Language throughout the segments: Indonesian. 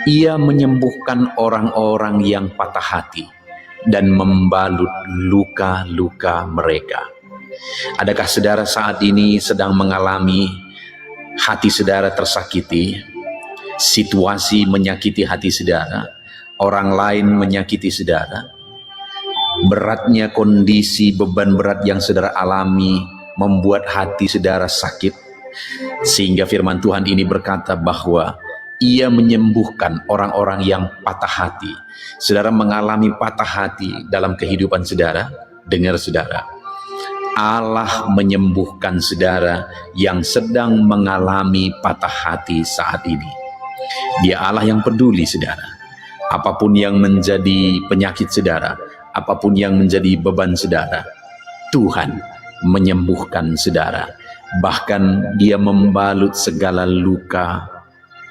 Ia menyembuhkan orang-orang yang patah hati dan membalut luka-luka mereka. Adakah saudara saat ini sedang mengalami hati saudara tersakiti, situasi menyakiti hati saudara, orang lain menyakiti saudara, beratnya kondisi beban berat yang saudara alami membuat hati saudara sakit, sehingga firman Tuhan ini berkata bahwa Ia menyembuhkan orang-orang yang patah hati. Saudara mengalami patah hati dalam kehidupan saudara, dengar saudara, Allah menyembuhkan saudara yang sedang mengalami patah hati saat ini. Dia Allah yang peduli saudara. Apapun yang menjadi penyakit saudara, apapun yang menjadi beban saudara, Tuhan menyembuhkan saudara. Bahkan Dia membalut segala luka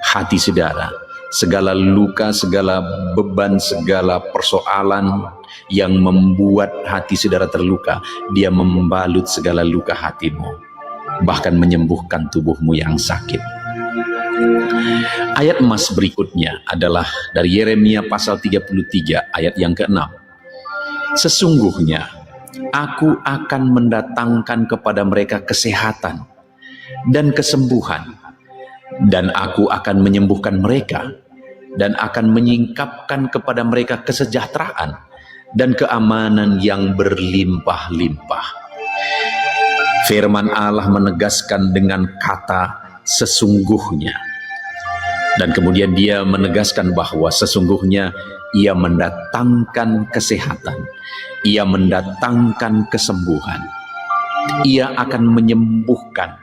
hati saudara, segala luka, segala beban, segala persoalan yang membuat hati saudara terluka. Dia membalut segala luka hatimu, bahkan menyembuhkan tubuhmu yang sakit. Ayat emas berikutnya adalah dari Yeremia pasal 33 ayat yang ke-6. Sesungguhnya Aku akan mendatangkan kepada mereka kesehatan dan kesembuhan, dan Aku akan menyembuhkan mereka, dan akan menyingkapkan kepada mereka kesejahteraan dan keamanan yang berlimpah-limpah. Firman Allah menegaskan dengan kata sesungguhnya, dan kemudian Dia menegaskan bahwa sesungguhnya Ia mendatangkan kesehatan, Ia mendatangkan kesembuhan, Ia akan menyembuhkan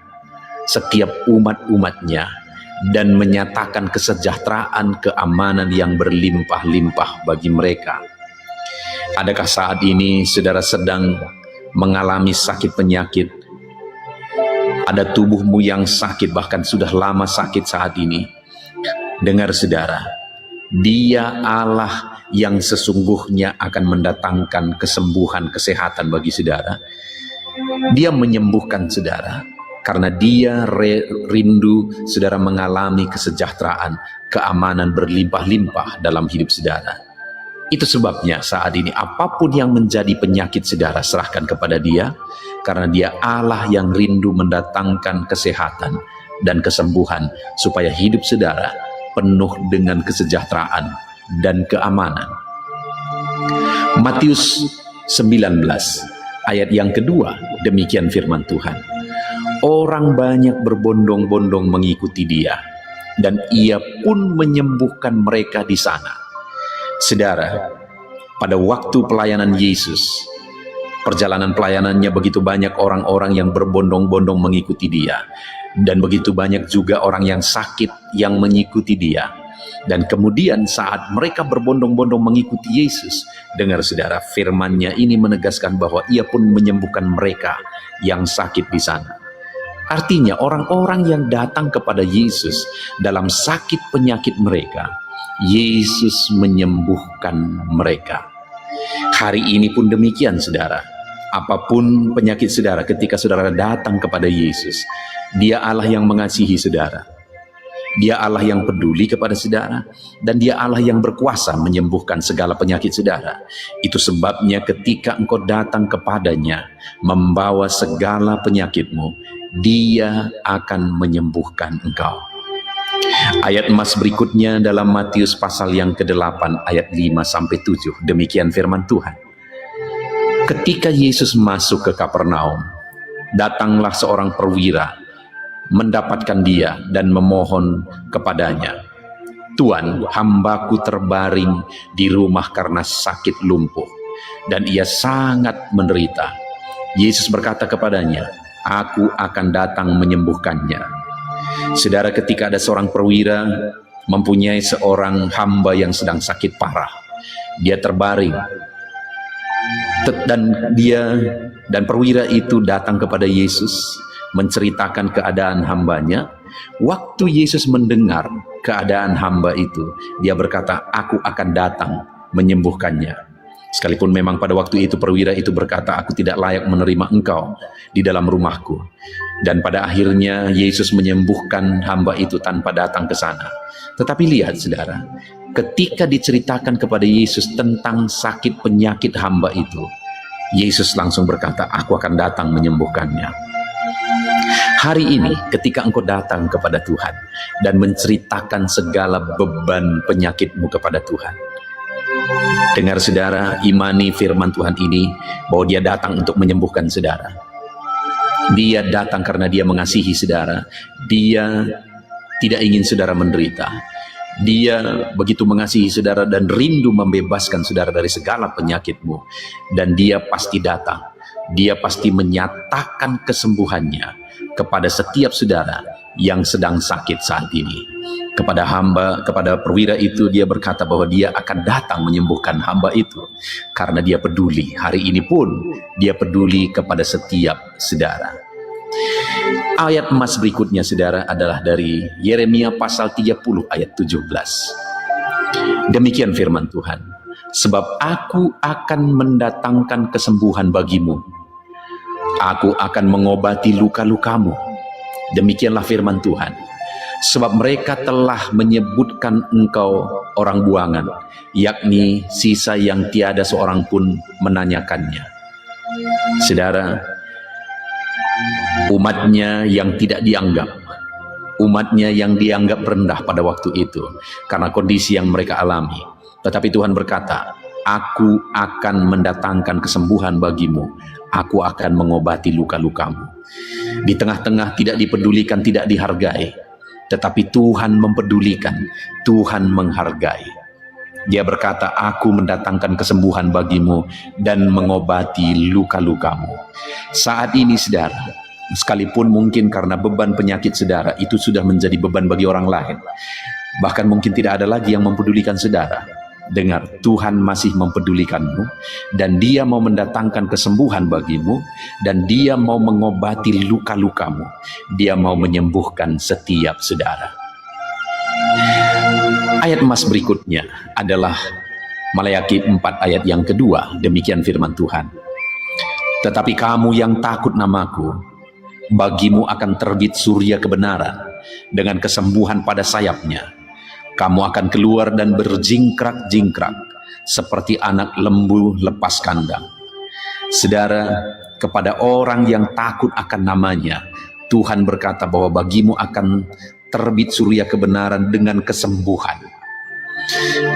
setiap umat-umatnya dan menyatakan kesejahteraan, keamanan yang berlimpah-limpah bagi mereka. Adakah saat ini saudara sedang mengalami sakit penyakit? Ada tubuhmu yang sakit, bahkan sudah lama sakit saat ini. Dengar saudara, Dia Allah yang sesungguhnya akan mendatangkan kesembuhan, kesehatan bagi saudara. Dia menyembuhkan saudara karena Dia rindu saudara mengalami kesejahteraan, keamanan berlimpah-limpah dalam hidup saudara. Itu sebabnya saat ini apapun yang menjadi penyakit saudara, serahkan kepada Dia, karena Dia Allah yang rindu mendatangkan kesehatan dan kesembuhan supaya hidup saudara penuh dengan kesejahteraan dan keamanan. Matius 19 ayat yang kedua, demikian firman Tuhan. Orang banyak berbondong-bondong mengikuti Dia, dan Ia pun menyembuhkan mereka di sana. Saudara, pada waktu pelayanan Yesus, perjalanan pelayanannya begitu banyak orang-orang yang berbondong-bondong mengikuti Dia, dan begitu banyak juga orang yang sakit yang mengikuti Dia. Dan kemudian saat mereka berbondong-bondong mengikuti Yesus, dengar saudara, firman-Nya ini menegaskan bahwa Ia pun menyembuhkan mereka yang sakit di sana. Artinya orang-orang yang datang kepada Yesus dalam sakit penyakit mereka, Yesus menyembuhkan mereka. Hari ini pun demikian saudara. Apapun penyakit saudara, ketika saudara datang kepada Yesus, Dia Allah yang mengasihi saudara, Dia Allah yang peduli kepada saudara, dan Dia Allah yang berkuasa menyembuhkan segala penyakit saudara. Itu sebabnya ketika engkau datang kepadanya membawa segala penyakitmu, Dia akan menyembuhkan engkau. Ayat emas berikutnya dalam Matius pasal yang ke-8 ayat 5-7, demikian firman Tuhan. Ketika Yesus masuk ke Kapernaum, datanglah seorang perwira mendapatkan Dia dan memohon kepadanya, Tuan, hambaku terbaring di rumah karena sakit lumpuh, dan ia sangat menderita. Yesus berkata kepadanya, Aku akan datang menyembuhkannya. Saudara, ketika ada seorang perwira mempunyai seorang hamba yang sedang sakit parah, dia terbaring, dan perwira itu datang kepada Yesus menceritakan keadaan hambanya. Waktu Yesus mendengar keadaan hamba itu, Dia berkata, Aku akan datang menyembuhkannya. Sekalipun memang pada waktu itu perwira itu berkata, aku tidak layak menerima engkau di dalam rumahku. Dan pada akhirnya Yesus menyembuhkan hamba itu tanpa datang ke sana. Tetapi lihat saudara, ketika diceritakan kepada Yesus tentang sakit penyakit hamba itu, Yesus langsung berkata, aku akan datang menyembuhkannya. Hari ini ketika engkau datang kepada Tuhan dan menceritakan segala beban penyakitmu kepada Tuhan, dengar saudara, imani firman Tuhan ini bahwa dia datang untuk menyembuhkan saudara. Dia datang karena dia mengasihi saudara. Dia tidak ingin saudara menderita. Dia begitu mengasihi saudara dan rindu membebaskan saudara dari segala penyakitmu. Dan dia pasti datang. Dia pasti menyatakan kesembuhannya kepada setiap saudara yang sedang sakit saat ini. Kepada hamba, kepada perwira itu dia berkata bahwa dia akan datang menyembuhkan hamba itu karena dia peduli. Hari ini pun dia peduli kepada setiap saudara. Ayat emas berikutnya saudara adalah dari Yeremia pasal 30 ayat 17. Demikian firman Tuhan, sebab aku akan mendatangkan kesembuhan bagimu, aku akan mengobati luka-lukamu. Demikianlah firman Tuhan. Sebab mereka telah menyebutkan engkau orang buangan, yakni sisa yang tiada seorang pun menanyakannya. Saudara, umatnya yang tidak dianggap, umatnya yang dianggap rendah pada waktu itu, karena kondisi yang mereka alami. Tetapi Tuhan berkata, aku akan mendatangkan kesembuhan bagimu, aku akan mengobati luka-lukamu. Di tengah-tengah tidak dipedulikan, tidak dihargai, tetapi Tuhan mempedulikan, Tuhan menghargai. Dia berkata, aku mendatangkan kesembuhan bagimu dan mengobati luka-lukamu. Saat ini saudara, sekalipun mungkin karena beban penyakit saudara itu sudah menjadi beban bagi orang lain, bahkan mungkin tidak ada lagi yang mempedulikan saudara. Dengar, Tuhan masih mempedulikanmu dan dia mau mendatangkan kesembuhan bagimu dan dia mau mengobati luka-lukamu. Dia mau menyembuhkan setiap saudara. Ayat emas berikutnya adalah Maleakhi 4 ayat yang kedua. Demikian firman Tuhan. Tetapi kamu yang takut namaku, bagimu akan terbit surya kebenaran dengan kesembuhan pada sayapnya. Kamu akan keluar dan berjingkrak-jingkrak seperti anak lembu lepas kandang. Saudara, kepada orang yang takut akan namanya, Tuhan berkata bahwa bagimu akan terbit surya kebenaran dengan kesembuhan.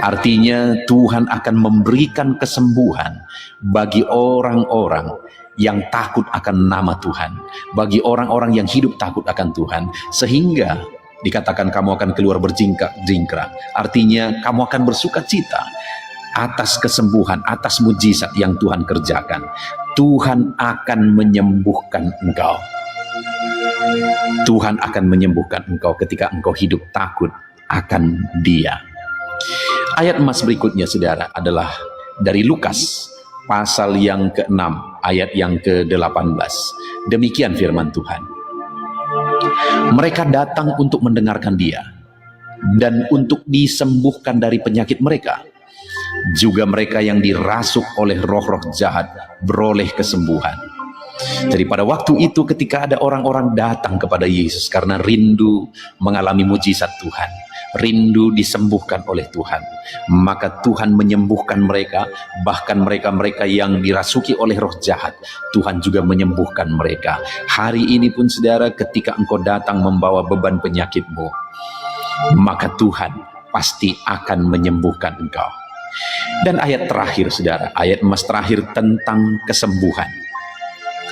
Artinya Tuhan akan memberikan kesembuhan bagi orang-orang yang takut akan nama Tuhan, bagi orang-orang yang hidup takut akan Tuhan, sehingga dikatakan kamu akan keluar berjingkrak-jingkrak. Artinya kamu akan bersuka cita atas kesembuhan, atas mujizat yang Tuhan kerjakan. Tuhan akan menyembuhkan engkau. Tuhan akan menyembuhkan engkau ketika engkau hidup takut akan Dia. Ayat emas berikutnya saudara adalah dari Lukas pasal yang ke-6 ayat yang ke-18. Demikian firman Tuhan. Mereka datang untuk mendengarkan Dia dan untuk disembuhkan dari penyakit mereka. Juga mereka yang dirasuk oleh roh-roh jahat beroleh kesembuhan. Jadi pada waktu itu ketika ada orang-orang datang kepada Yesus karena rindu mengalami mujizat Tuhan, rindu disembuhkan oleh Tuhan, maka Tuhan menyembuhkan mereka. Bahkan mereka-mereka yang dirasuki oleh roh jahat, Tuhan juga menyembuhkan mereka. Hari ini pun saudara, ketika engkau datang membawa beban penyakitmu, maka Tuhan pasti akan menyembuhkan engkau. Dan ayat terakhir saudara, ayat emas terakhir tentang kesembuhan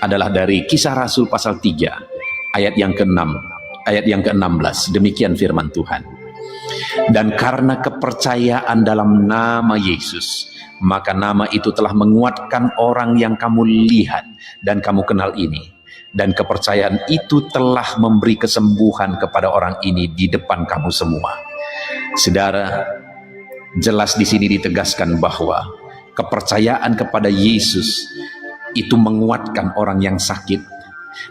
adalah dari Kisah Rasul pasal 3 ayat yang ke-6, ayat yang ke-16. Demikian firman Tuhan. Dan karena kepercayaan dalam nama Yesus, maka nama itu telah menguatkan orang yang kamu lihat dan kamu kenal ini. Dan kepercayaan itu telah memberi kesembuhan kepada orang ini di depan kamu semua. Saudara, jelas di sini ditegaskan bahwa kepercayaan kepada Yesus itu menguatkan orang yang sakit,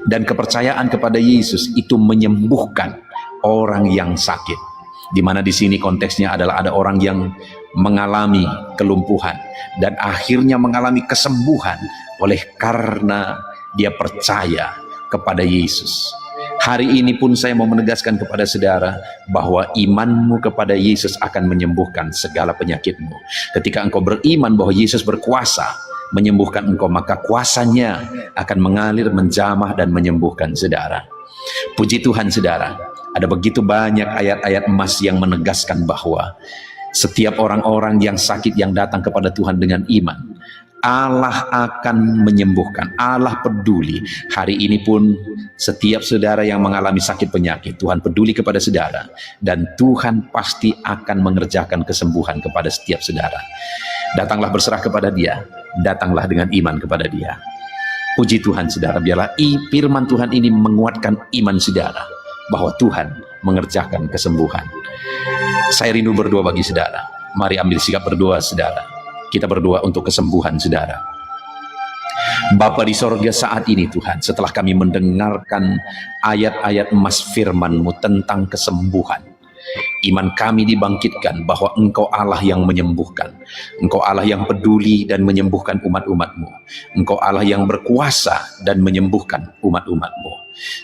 dan kepercayaan kepada Yesus itu menyembuhkan orang yang sakit. Di mana di sini konteksnya adalah ada orang yang mengalami kelumpuhan dan akhirnya mengalami kesembuhan oleh karena dia percaya kepada Yesus. Hari ini pun saya mau menegaskan kepada saudara bahwa imanmu kepada Yesus akan menyembuhkan segala penyakitmu. Ketika engkau beriman bahwa Yesus berkuasa menyembuhkan engkau, maka kuasanya akan mengalir, menjamah dan menyembuhkan saudara. Puji Tuhan saudara, ada begitu banyak ayat-ayat emas yang menegaskan bahwa setiap orang-orang yang sakit yang datang kepada Tuhan dengan iman, Allah akan menyembuhkan. Allah peduli. Hari ini pun setiap saudara yang mengalami sakit penyakit, Tuhan peduli kepada saudara, dan Tuhan pasti akan mengerjakan kesembuhan kepada setiap saudara. Datanglah berserah kepada Dia, datanglah dengan iman kepada Dia. Puji Tuhan saudara, biarlah firman Tuhan ini menguatkan iman saudara bahwa Tuhan mengerjakan kesembuhan. Saya rindu berdoa bagi saudara. Mari ambil sikap berdoa saudara. Kita berdoa untuk kesembuhan saudara. Bapa di sorga, saat ini Tuhan, setelah kami mendengarkan ayat-ayat emas firman-Mu tentang kesembuhan, iman kami dibangkitkan bahwa Engkau Allah yang menyembuhkan. Engkau Allah yang peduli dan menyembuhkan umat-umat-Mu. Engkau Allah yang berkuasa dan menyembuhkan umat-umat-Mu.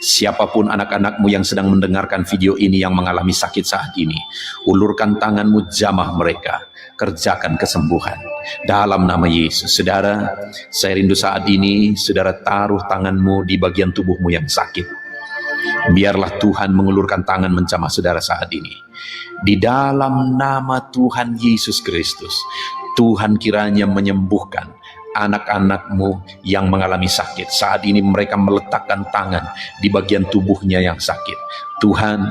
Siapapun anak-anak-Mu yang sedang mendengarkan video ini yang mengalami sakit saat ini, ulurkan tangan-Mu, jamah mereka, kerjakan kesembuhan dalam nama Yesus. Saudara, saya rindu saat ini saudara taruh tangan-Mu di bagian tubuhmu yang sakit. Biarlah Tuhan mengulurkan tangan menjamah saudara saat ini. Di dalam nama Tuhan Yesus Kristus, Tuhan kiranya menyembuhkan anak-anak-Mu yang mengalami sakit. Saat ini mereka meletakkan tangan di bagian tubuhnya yang sakit. Tuhan,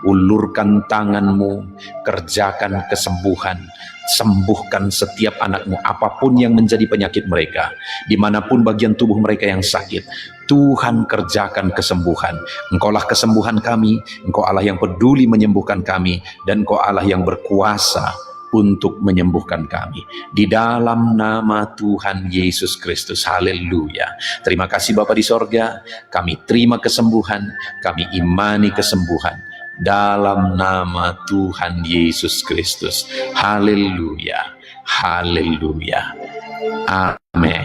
ulurkan tangan-Mu, kerjakan kesembuhan, sembuhkan setiap anak-Mu, apapun yang menjadi penyakit mereka, dimanapun bagian tubuh mereka yang sakit. Tuhan, kerjakan kesembuhan. Engkaulah kesembuhan kami, Engkau Allah yang peduli menyembuhkan kami, dan Engkau Allah yang berkuasa untuk menyembuhkan kami. Di dalam nama Tuhan Yesus Kristus, haleluya. Terima kasih Bapa di sorga, kami terima kesembuhan, kami imani kesembuhan, dalam nama Tuhan Yesus Kristus. Haleluya, haleluya, amin.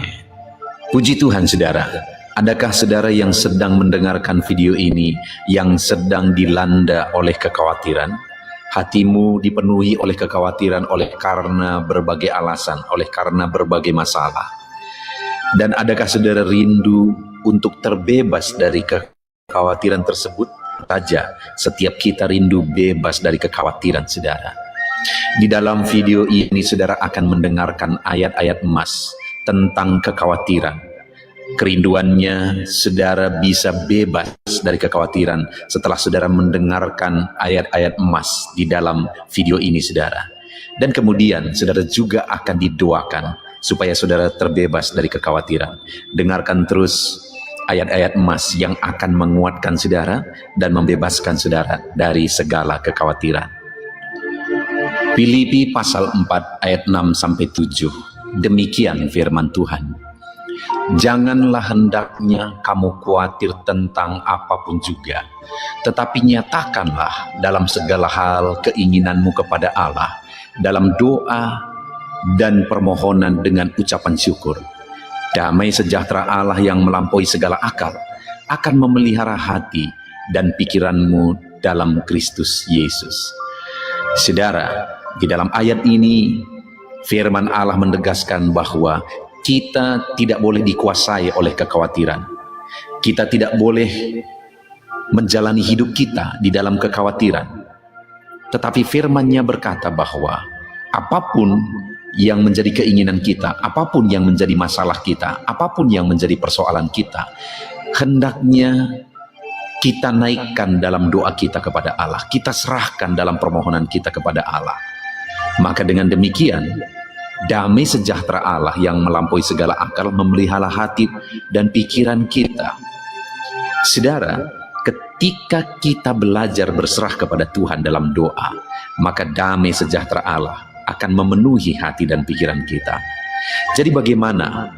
Puji Tuhan saudara. Adakah saudara yang sedang mendengarkan video ini yang sedang dilanda oleh kekhawatiran? Hatimu dipenuhi oleh kekhawatiran oleh karena berbagai alasan, oleh karena berbagai masalah. Dan adakah saudara rindu untuk terbebas dari kekhawatiran tersebut? Saja, setiap kita rindu bebas dari kekhawatiran saudara. Di dalam video ini saudara akan mendengarkan ayat-ayat emas tentang kekhawatiran. Kerinduannya saudara bisa bebas dari kekhawatiran setelah saudara mendengarkan ayat-ayat emas di dalam video ini saudara. Dan kemudian saudara juga akan didoakan supaya saudara terbebas dari kekhawatiran. Dengarkan terus ayat-ayat emas yang akan menguatkan saudara dan membebaskan saudara dari segala kekhawatiran. Filipi pasal 4 ayat 6-7. Demikian firman Tuhan. Janganlah hendaknya kamu khawatir tentang apapun juga, tetapi nyatakanlah dalam segala hal keinginanmu kepada Allah, dalam doa dan permohonan dengan ucapan syukur. Damai sejahtera Allah yang melampaui segala akal akan memelihara hati dan pikiranmu dalam Kristus Yesus. Saudara, di dalam ayat ini firman Allah menegaskan bahwa kita tidak boleh dikuasai oleh kekhawatiran. Kita tidak boleh menjalani hidup kita di dalam kekhawatiran. Tetapi firman-Nya berkata bahwa apapun yang menjadi keinginan kita, apapun yang menjadi masalah kita, apapun yang menjadi persoalan kita, hendaknya kita naikkan dalam doa kita kepada Allah. Kita serahkan dalam permohonan kita kepada Allah. Maka dengan demikian, damai sejahtera Allah yang melampaui segala akal memelihara hati dan pikiran kita. Saudara, ketika kita belajar berserah kepada Tuhan dalam doa, maka damai sejahtera Allah akan memenuhi hati dan pikiran kita. Jadi bagaimana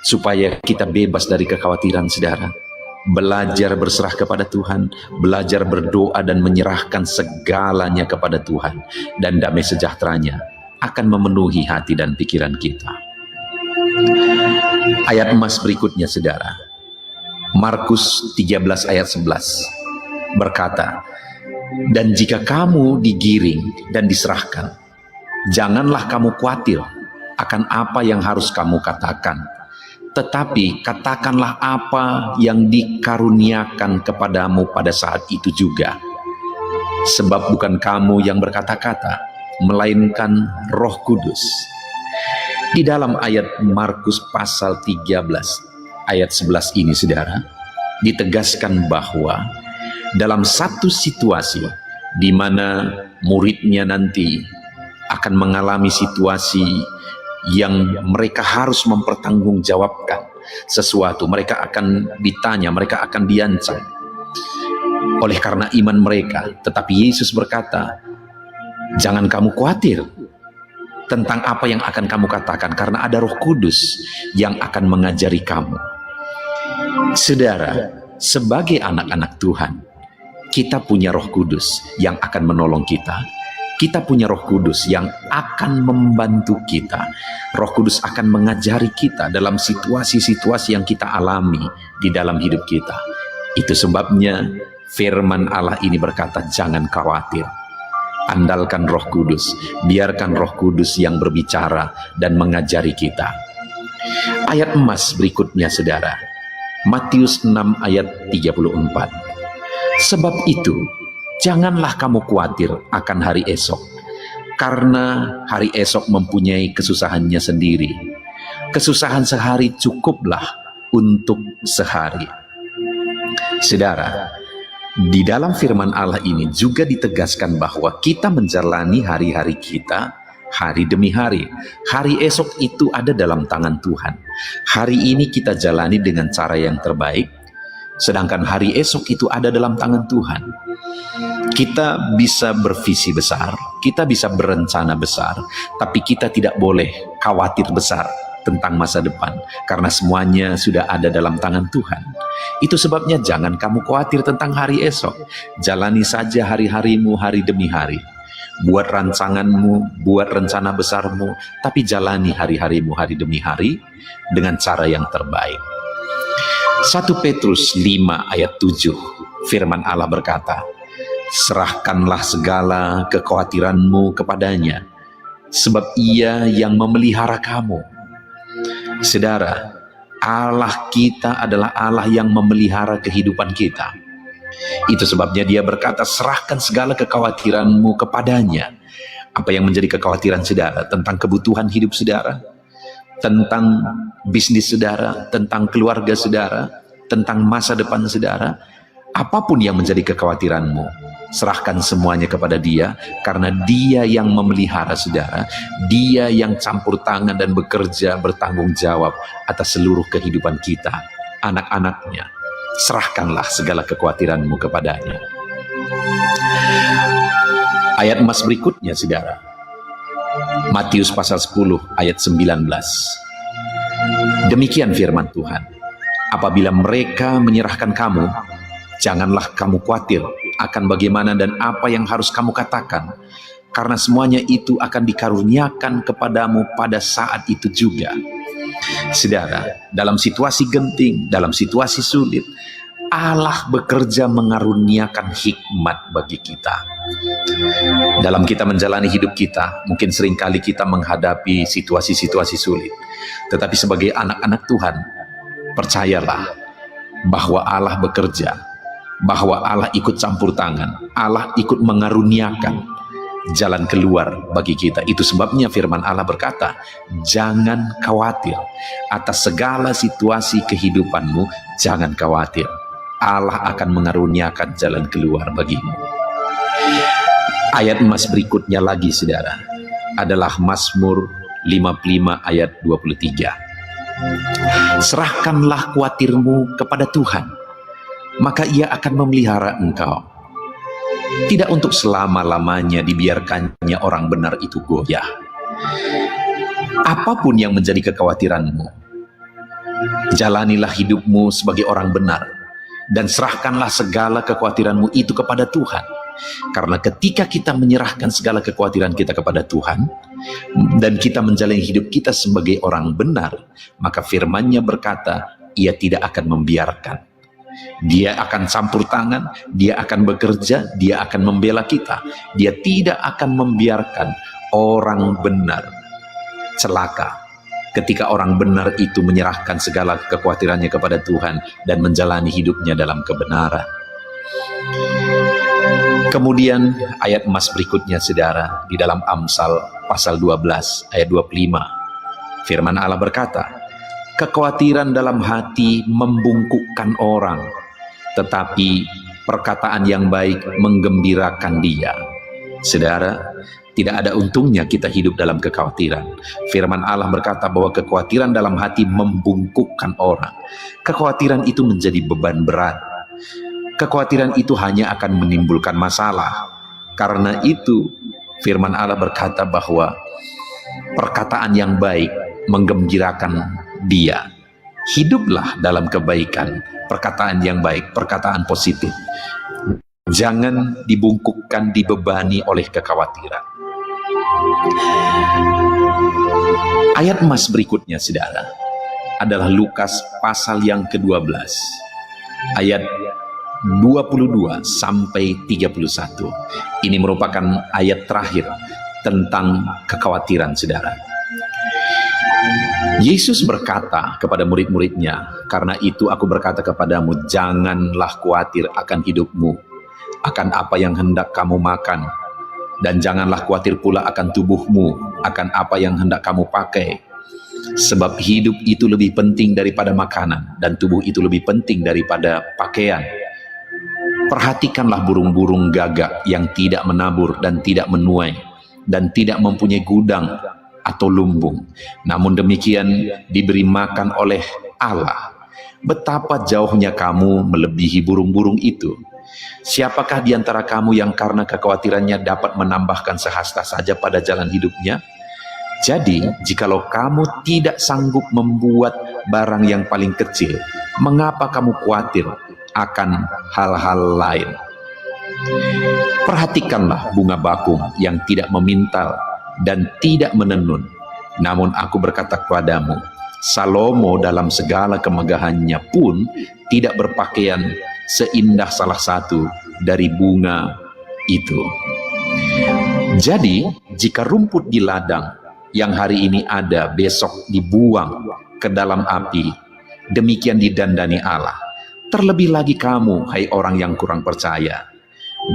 supaya kita bebas dari kekhawatiran saudara? Belajar berserah kepada Tuhan, belajar berdoa dan menyerahkan segalanya kepada Tuhan, dan damai sejahteranya akan memenuhi hati dan pikiran kita. Ayat emas berikutnya, saudara. Markus 13 ayat 11 berkata, "Dan jika kamu digiring dan diserahkan, janganlah kamu khawatir akan apa yang harus kamu katakan, tetapi katakanlah apa yang dikaruniakan kepadamu pada saat itu juga. Sebab bukan kamu yang berkata-kata, melainkan Roh Kudus." Di dalam ayat Markus pasal 13 ayat 11 ini, saudara, ditegaskan bahwa dalam satu situasi di mana muridnya nanti akan mengalami situasi yang mereka harus mempertanggungjawabkan sesuatu, mereka akan ditanya, mereka akan diancam oleh karena iman mereka. Tetapi Yesus berkata, "Jangan kamu khawatir tentang apa yang akan kamu katakan, karena ada Roh Kudus yang akan mengajari kamu." Saudara, sebagai anak-anak Tuhan, kita punya Roh Kudus yang akan menolong kita. Kita punya Roh Kudus yang akan membantu kita. Roh Kudus akan mengajari kita dalam situasi-situasi yang kita alami di dalam hidup kita. Itu sebabnya firman Allah ini berkata, jangan khawatir. Andalkan Roh Kudus, biarkan Roh Kudus yang berbicara dan mengajari kita. Ayat emas berikutnya, saudara. Matius 6 ayat 34. "Sebab itu, janganlah kamu khawatir akan hari esok, karena hari esok mempunyai kesusahannya sendiri. Kesusahan sehari cukuplah untuk sehari." Saudara, di dalam firman Allah ini juga ditegaskan bahwa kita menjalani hari-hari kita hari demi hari. Hari esok itu ada dalam tangan Tuhan. Hari ini kita jalani dengan cara yang terbaik, sedangkan hari esok itu ada dalam tangan Tuhan. Kita bisa bervisi besar, kita bisa berencana besar, tapi kita tidak boleh khawatir besar tentang masa depan, karena semuanya sudah ada dalam tangan Tuhan. Itu sebabnya jangan kamu khawatir tentang hari esok. Jalani saja hari-harimu hari demi hari. Buat rancanganmu, buat rencana besarmu, tapi jalani hari-harimu hari demi hari dengan cara yang terbaik. 1 Petrus 5 ayat 7, firman Allah berkata, "Serahkanlah segala kekhawatiranmu kepadanya, sebab Ia yang memelihara kamu." Saudara, Allah kita adalah Allah yang memelihara kehidupan kita. Itu sebabnya Dia berkata, serahkan segala kekhawatiranmu kepadanya. Apa yang menjadi kekhawatiran saudara? Tentang kebutuhan hidup saudara, tentang bisnis saudara, tentang keluarga saudara, tentang masa depan saudara. Apapun yang menjadi kekhawatiranmu, serahkan semuanya kepada Dia, karena Dia yang memelihara saudara. Dia yang campur tangan dan bekerja bertanggung jawab atas seluruh kehidupan kita, anak-anaknya. Serahkanlah segala kekhawatiranmu kepadanya. Ayat emas berikutnya, saudara. Matius pasal 10 ayat 19. Demikian firman Tuhan, "Apabila mereka menyerahkan kamu, janganlah kamu khawatir akan bagaimana dan apa yang harus kamu katakan, karena semuanya itu akan dikaruniakan kepadamu pada saat itu juga." Saudara, dalam situasi genting, dalam situasi sulit, Allah bekerja mengaruniakan hikmat bagi kita. Dalam kita menjalani hidup kita, mungkin seringkali kita menghadapi situasi-situasi sulit. Tetapi sebagai anak-anak Tuhan, percayalah bahwa Allah bekerja, bahwa Allah ikut campur tangan, Allah ikut mengaruniakan jalan keluar bagi kita. Itu sebabnya firman Allah berkata, jangan khawatir atas segala situasi kehidupanmu, jangan khawatir. Allah akan mengaruniakan jalan keluar bagimu. Ayat emas berikutnya lagi, saudara, adalah Mazmur 55 ayat 23. Serahkanlah khawatirmu kepada Tuhan, maka Ia akan memelihara engkau. Tidak untuk selama-lamanya dibiarkannya orang benar itu goyah. Apapun yang menjadi kekhawatiranmu, jalanilah hidupmu sebagai orang benar, dan serahkanlah segala kekhawatiranmu itu kepada Tuhan. Karena ketika kita menyerahkan segala kekhawatiran kita kepada Tuhan, dan kita menjalani hidup kita sebagai orang benar, maka firman-Nya berkata, Ia tidak akan membiarkan. Dia akan campur tangan, Dia akan bekerja, Dia akan membela kita. Dia tidak akan membiarkan orang benar celaka ketika orang benar itu menyerahkan segala kekhawatirannya kepada Tuhan dan menjalani hidupnya dalam kebenaran. Kemudian ayat emas berikutnya, saudara, di dalam Amsal pasal 12 ayat 25. Firman Allah berkata, kekhawatiran dalam hati membungkukkan orang, tetapi perkataan yang baik menggembirakan dia. Saudara, tidak ada untungnya kita hidup dalam kekhawatiran. Firman Allah berkata bahwa kekhawatiran dalam hati membungkukkan orang. Kekhawatiran itu menjadi beban berat. Kekhawatiran itu hanya akan menimbulkan masalah. Karena itu firman Allah berkata bahwa perkataan yang baik menggembirakan dia. Hiduplah dalam kebaikan, perkataan yang baik, perkataan positif. Jangan dibungkukkan, dibebani oleh kekhawatiran. Ayat emas berikutnya, saudara, adalah Lukas pasal yang ke-12 ayat 22 sampai 31. Ini merupakan ayat terakhir tentang kekhawatiran, saudara. Yesus berkata kepada murid-muridnya, karena itu aku berkata kepadamu, janganlah khawatir akan hidupmu, akan apa yang hendak kamu makan, dan janganlah khawatir pula akan tubuhmu, akan apa yang hendak kamu pakai. Sebab hidup itu lebih penting daripada makanan, dan tubuh itu lebih penting daripada pakaian. Perhatikanlah burung-burung gagak yang tidak menabur dan tidak menuai, dan tidak mempunyai gudang atau lumbung, namun demikian diberi makan oleh Allah. Betapa jauhnya kamu melebihi burung-burung itu. Siapakah di antara kamu yang karena kekhawatirannya dapat menambahkan sehasta saja pada jalan hidupnya? Jadi, jikalau kamu tidak sanggup membuat barang yang paling kecil, mengapa kamu khawatir akan hal-hal lain? Perhatikanlah bunga bakung yang tidak memintal dan tidak menenun. Namun aku berkata kepadamu, Salomo dalam segala kemegahannya pun tidak berpakaian seindah salah satu dari bunga itu. Jadi, jika rumput di ladang yang hari ini ada, besok dibuang ke dalam api, demikian didandani Allah. Terlebih lagi kamu, hai orang yang kurang percaya.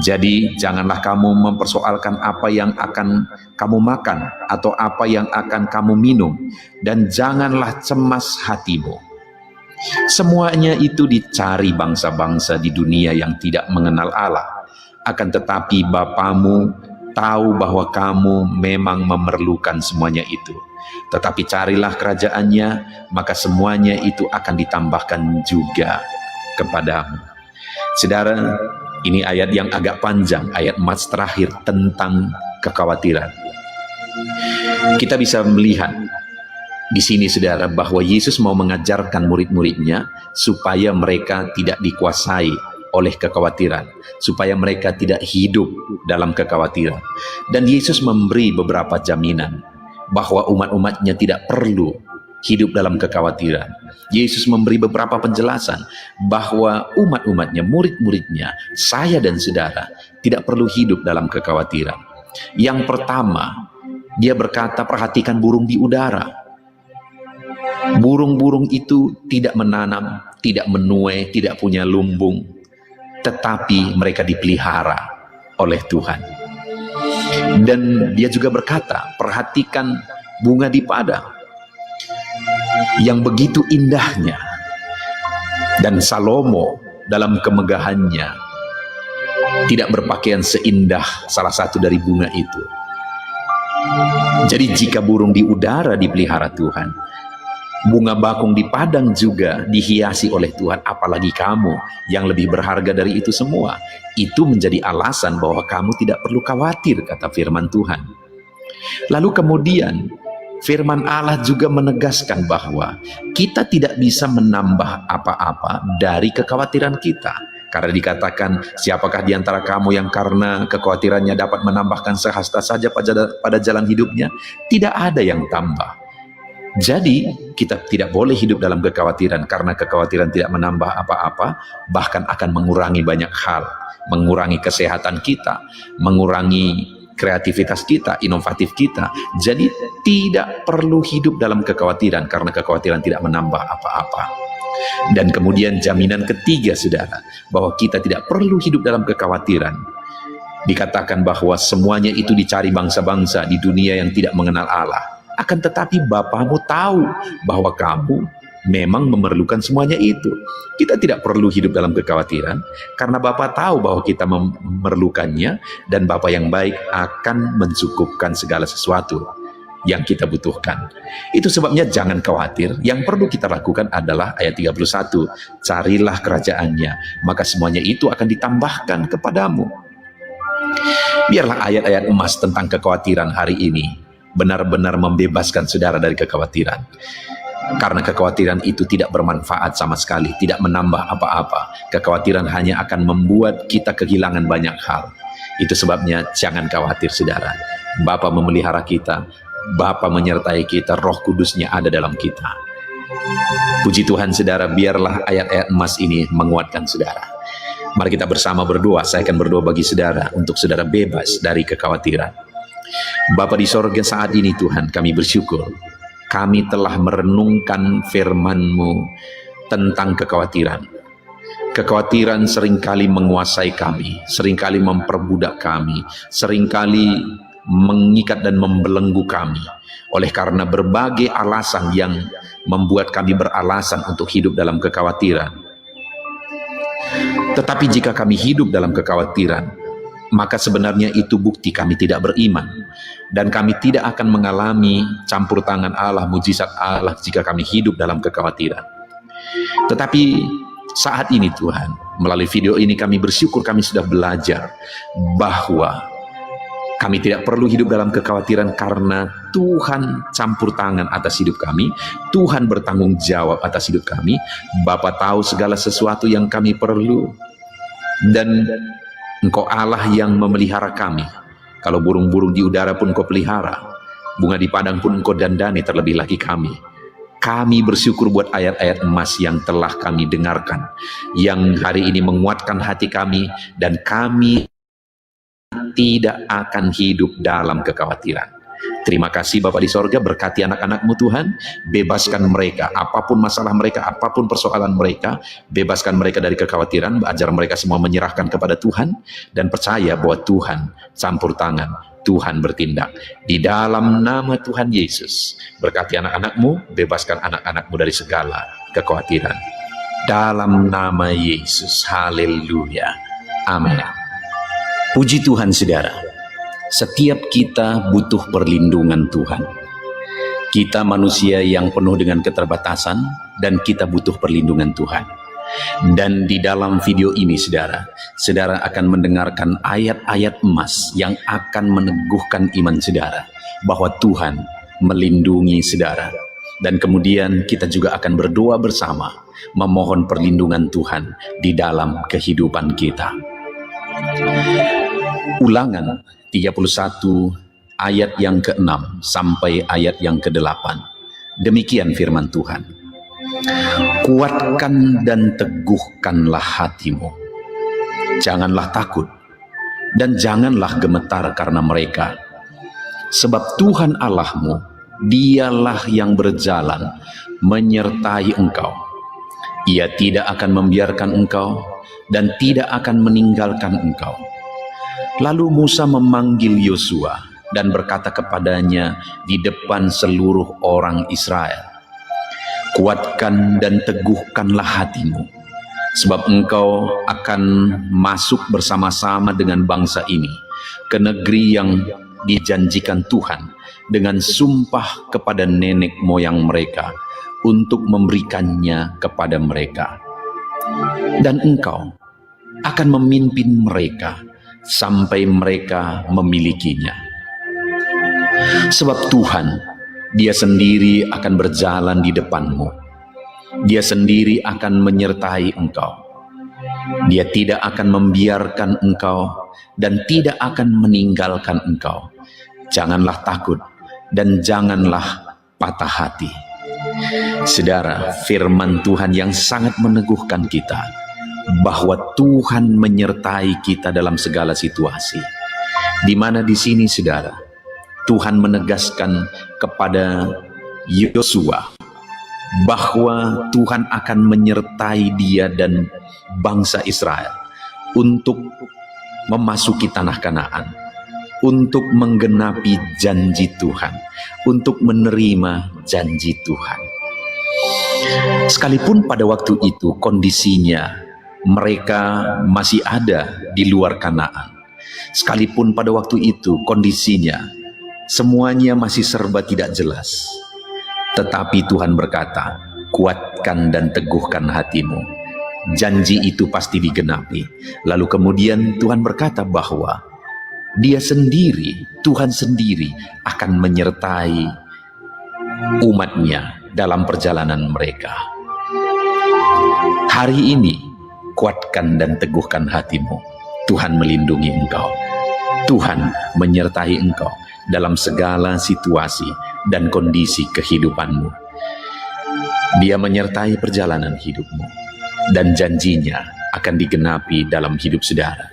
Jadi, janganlah kamu mempersoalkan apa yang akan kamu makan atau apa yang akan kamu minum, dan janganlah cemas hatimu. Semuanya itu dicari bangsa-bangsa di dunia yang tidak mengenal Allah. Akan tetapi Bapamu tahu bahwa kamu memang memerlukan semuanya itu. Tetapi carilah kerajaannya, maka semuanya itu akan ditambahkan juga kepadamu. Saudara, ini ayat yang agak panjang, ayat emas terakhir tentang kekhawatiran. Kita bisa melihat di sini, saudara, bahwa Yesus mau mengajarkan murid-muridnya supaya mereka tidak dikuasai oleh kekhawatiran, supaya mereka tidak hidup dalam kekhawatiran. Dan Yesus memberi beberapa jaminan bahwa umat-umatnya tidak perlu hidup dalam kekhawatiran. Yesus memberi beberapa penjelasan bahwa umat-umatnya, murid-muridnya, saya dan saudara, tidak perlu hidup dalam kekhawatiran. Yang pertama, dia berkata, perhatikan burung di udara. Burung-burung itu tidak menanam, tidak menuai, tidak punya lumbung, tetapi mereka dipelihara oleh Tuhan. Dan dia juga berkata, perhatikan bunga di padang yang begitu indahnya. Dan Salomo dalam kemegahannya tidak berpakaian seindah salah satu dari bunga itu. Jadi jika burung di udara dipelihara Tuhan, bunga bakung di padang juga dihiasi oleh Tuhan, apalagi kamu yang lebih berharga dari itu semua. Itu menjadi alasan bahwa kamu tidak perlu khawatir, kata firman Tuhan. Lalu kemudian firman Allah juga menegaskan bahwa kita tidak bisa menambah apa-apa dari kekhawatiran kita. Karena dikatakan, siapakah di antara kamu yang karena kekhawatirannya dapat menambahkan sehasta saja pada jalan hidupnya? Tidak ada yang tambah. Jadi kita tidak boleh hidup dalam kekhawatiran, karena kekhawatiran tidak menambah apa-apa, bahkan akan mengurangi banyak hal, mengurangi kesehatan kita, mengurangi kreativitas kita, inovatif kita. Jadi tidak perlu hidup dalam kekhawatiran, karena kekhawatiran tidak menambah apa-apa. Dan kemudian jaminan ketiga, saudara, bahwa kita tidak perlu hidup dalam kekhawatiran. Dikatakan bahwa semuanya itu dicari bangsa-bangsa di dunia yang tidak mengenal Allah. Akan tetapi Bapamu tahu bahwa kamu memang memerlukan semuanya itu. Kita tidak perlu hidup dalam kekhawatiran, karena Bapa tahu bahwa kita memerlukannya, dan Bapa yang baik akan mencukupkan segala sesuatu yang kita butuhkan. Itu sebabnya jangan khawatir. Yang perlu kita lakukan adalah ayat 31, carilah kerajaannya, maka semuanya itu akan ditambahkan kepadamu. Biarlah ayat-ayat emas tentang kekhawatiran hari ini benar-benar membebaskan saudara dari kekhawatiran. Karena kekhawatiran itu tidak bermanfaat sama sekali, tidak menambah apa-apa. Kekhawatiran hanya akan membuat kita kehilangan banyak hal. Itu sebabnya jangan khawatir, saudara. Bapa memelihara kita, Bapa menyertai kita, Roh Kudusnya ada dalam kita. Puji Tuhan, saudara, biarlah ayat-ayat emas ini menguatkan saudara. Mari kita bersama berdoa. Saya akan berdoa bagi saudara, untuk saudara bebas dari kekhawatiran. Bapa di sorga, saat ini Tuhan, kami bersyukur kami telah merenungkan firman-Mu tentang kekhawatiran. Kekhawatiran seringkali menguasai kami, seringkali memperbudak kami, seringkali mengikat dan membelenggu kami, oleh karena berbagai alasan yang membuat kami beralasan untuk hidup dalam kekhawatiran. Tetapi jika kami hidup dalam kekhawatiran, maka sebenarnya itu bukti kami tidak beriman, dan kami tidak akan mengalami campur tangan Allah, mujizat Allah, jika kami hidup dalam kekhawatiran. Tetapi saat ini Tuhan, melalui video ini kami bersyukur kami sudah belajar bahwa kami tidak perlu hidup dalam kekhawatiran, karena Tuhan campur tangan atas hidup kami. Tuhan bertanggung jawab atas hidup kami. Bapa tahu segala sesuatu yang kami perlu, dan Engkau Allah yang memelihara kami. Kalau burung-burung di udara pun Engkau pelihara, bunga di padang pun Engkau dandani, terlebih lagi kami. Kami bersyukur buat ayat-ayat emas yang telah kami dengarkan, yang hari ini menguatkan hati kami, dan kami tidak akan hidup dalam kekhawatiran. Terima kasih Bapa di sorga, berkati anak-anak-Mu Tuhan, bebaskan mereka, apapun masalah mereka, apapun persoalan mereka, bebaskan mereka dari kekhawatiran, ajar mereka semua menyerahkan kepada Tuhan, dan percaya bahwa Tuhan campur tangan, Tuhan bertindak. Di dalam nama Tuhan Yesus, berkati anak-anak-Mu, bebaskan anak-anak-Mu dari segala kekhawatiran. Dalam nama Yesus, haleluya, amin. Puji Tuhan, saudara. Setiap kita butuh perlindungan Tuhan. Kita manusia yang penuh dengan keterbatasan, dan kita butuh perlindungan Tuhan. Dan di dalam video ini, saudara akan mendengarkan ayat-ayat emas yang akan meneguhkan iman saudara bahwa Tuhan melindungi saudara. Dan kemudian kita juga akan berdoa bersama, memohon perlindungan Tuhan di dalam kehidupan kita. Ulangan 31 ayat yang ke-6 sampai ayat yang ke-8. Demikian firman Tuhan. Kuatkan dan teguhkanlah hatimu. Janganlah takut dan janganlah gemetar karena mereka. Sebab Tuhan Allahmu, Dialah yang berjalan menyertai engkau. Ia tidak akan membiarkan engkau dan tidak akan meninggalkan engkau. Lalu Musa memanggil Yosua dan berkata kepadanya di depan seluruh orang Israel, kuatkan dan teguhkanlah hatimu, sebab engkau akan masuk bersama-sama dengan bangsa ini ke negeri yang dijanjikan Tuhan dengan sumpah kepada nenek moyang mereka untuk memberikannya kepada mereka. Dan engkau akan memimpin mereka sampai mereka memilikinya. Sebab Tuhan, Dia sendiri akan berjalan di depanmu. Dia sendiri akan menyertai engkau. Dia tidak akan membiarkan engkau dan tidak akan meninggalkan engkau. Janganlah takut dan janganlah patah hati. Saudara, firman Tuhan yang sangat meneguhkan kita bahwa Tuhan menyertai kita dalam segala situasi. Di mana di sini, saudara, Tuhan menegaskan kepada Yosua bahwa Tuhan akan menyertai dia dan bangsa Israel untuk memasuki tanah Kanaan, untuk menggenapi janji Tuhan, untuk menerima janji Tuhan. Sekalipun pada waktu itu kondisinya mereka masih ada di luar Kanaan, sekalipun pada waktu itu kondisinya semuanya masih serba tidak jelas, tetapi Tuhan berkata, kuatkan dan teguhkan hatimu. Janji itu pasti digenapi. Lalu kemudian Tuhan berkata bahwa Dia sendiri, Tuhan sendiri akan menyertai umatnya dalam perjalanan mereka. Hari ini, kuatkan dan teguhkan hatimu. Tuhan melindungi engkau. Tuhan menyertai engkau dalam segala situasi dan kondisi kehidupanmu. Dia menyertai perjalanan hidupmu dan janjinya akan digenapi dalam hidup saudara.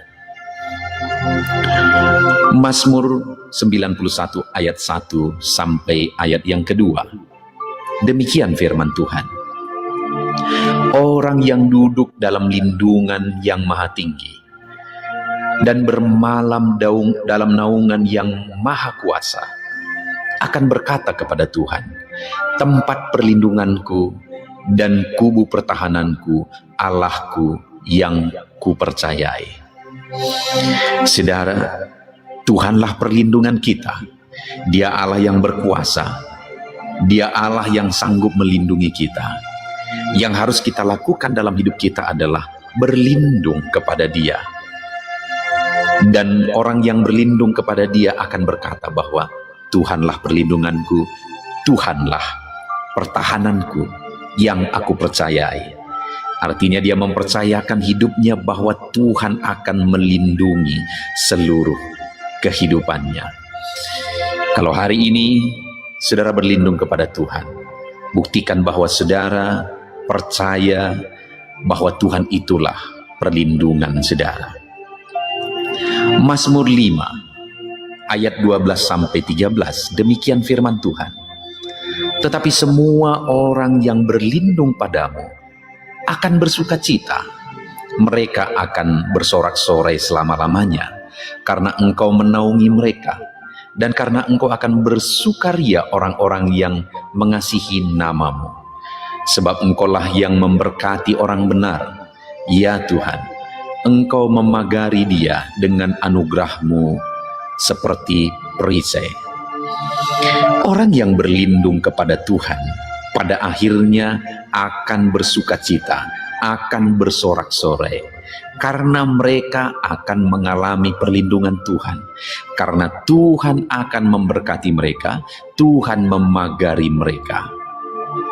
Mazmur 91 ayat 1 sampai ayat yang kedua. Demikian firman Tuhan. Orang yang duduk dalam lindungan yang maha tinggi dan bermalam dalam naungan yang maha kuasa akan berkata kepada Tuhan, tempat perlindunganku dan kubu pertahananku, Allahku yang kupercayai. Saudara, Tuhanlah perlindungan kita. Dia Allah yang berkuasa. Dia Allah yang sanggup melindungi kita. Yang harus kita lakukan dalam hidup kita adalah berlindung kepada Dia. Dan orang yang berlindung kepada Dia akan berkata bahwa Tuhanlah perlindunganku, Tuhanlah pertahananku yang aku percayai. Artinya dia mempercayakan hidupnya bahwa Tuhan akan melindungi seluruh kehidupannya. Kalau hari ini saudara berlindung kepada Tuhan, buktikan bahwa saudara percaya bahwa Tuhan itulah perlindungan saudara. Mazmur 5 ayat 12-13, demikian firman Tuhan. Tetapi semua orang yang berlindung padamu akan bersuka cita. Mereka akan bersorak-sorai selama-lamanya, karena engkau menaungi mereka, dan karena engkau akan bersukaria orang-orang yang mengasihi namamu. Sebab engkaulah yang memberkati orang benar, ya Tuhan. Engkau memagari dia dengan anugerahmu seperti perisai. Orang yang berlindung kepada Tuhan pada akhirnya akan bersuka cita, akan bersorak-sorai, karena mereka akan mengalami perlindungan Tuhan. Karena Tuhan akan memberkati mereka, Tuhan memagari mereka.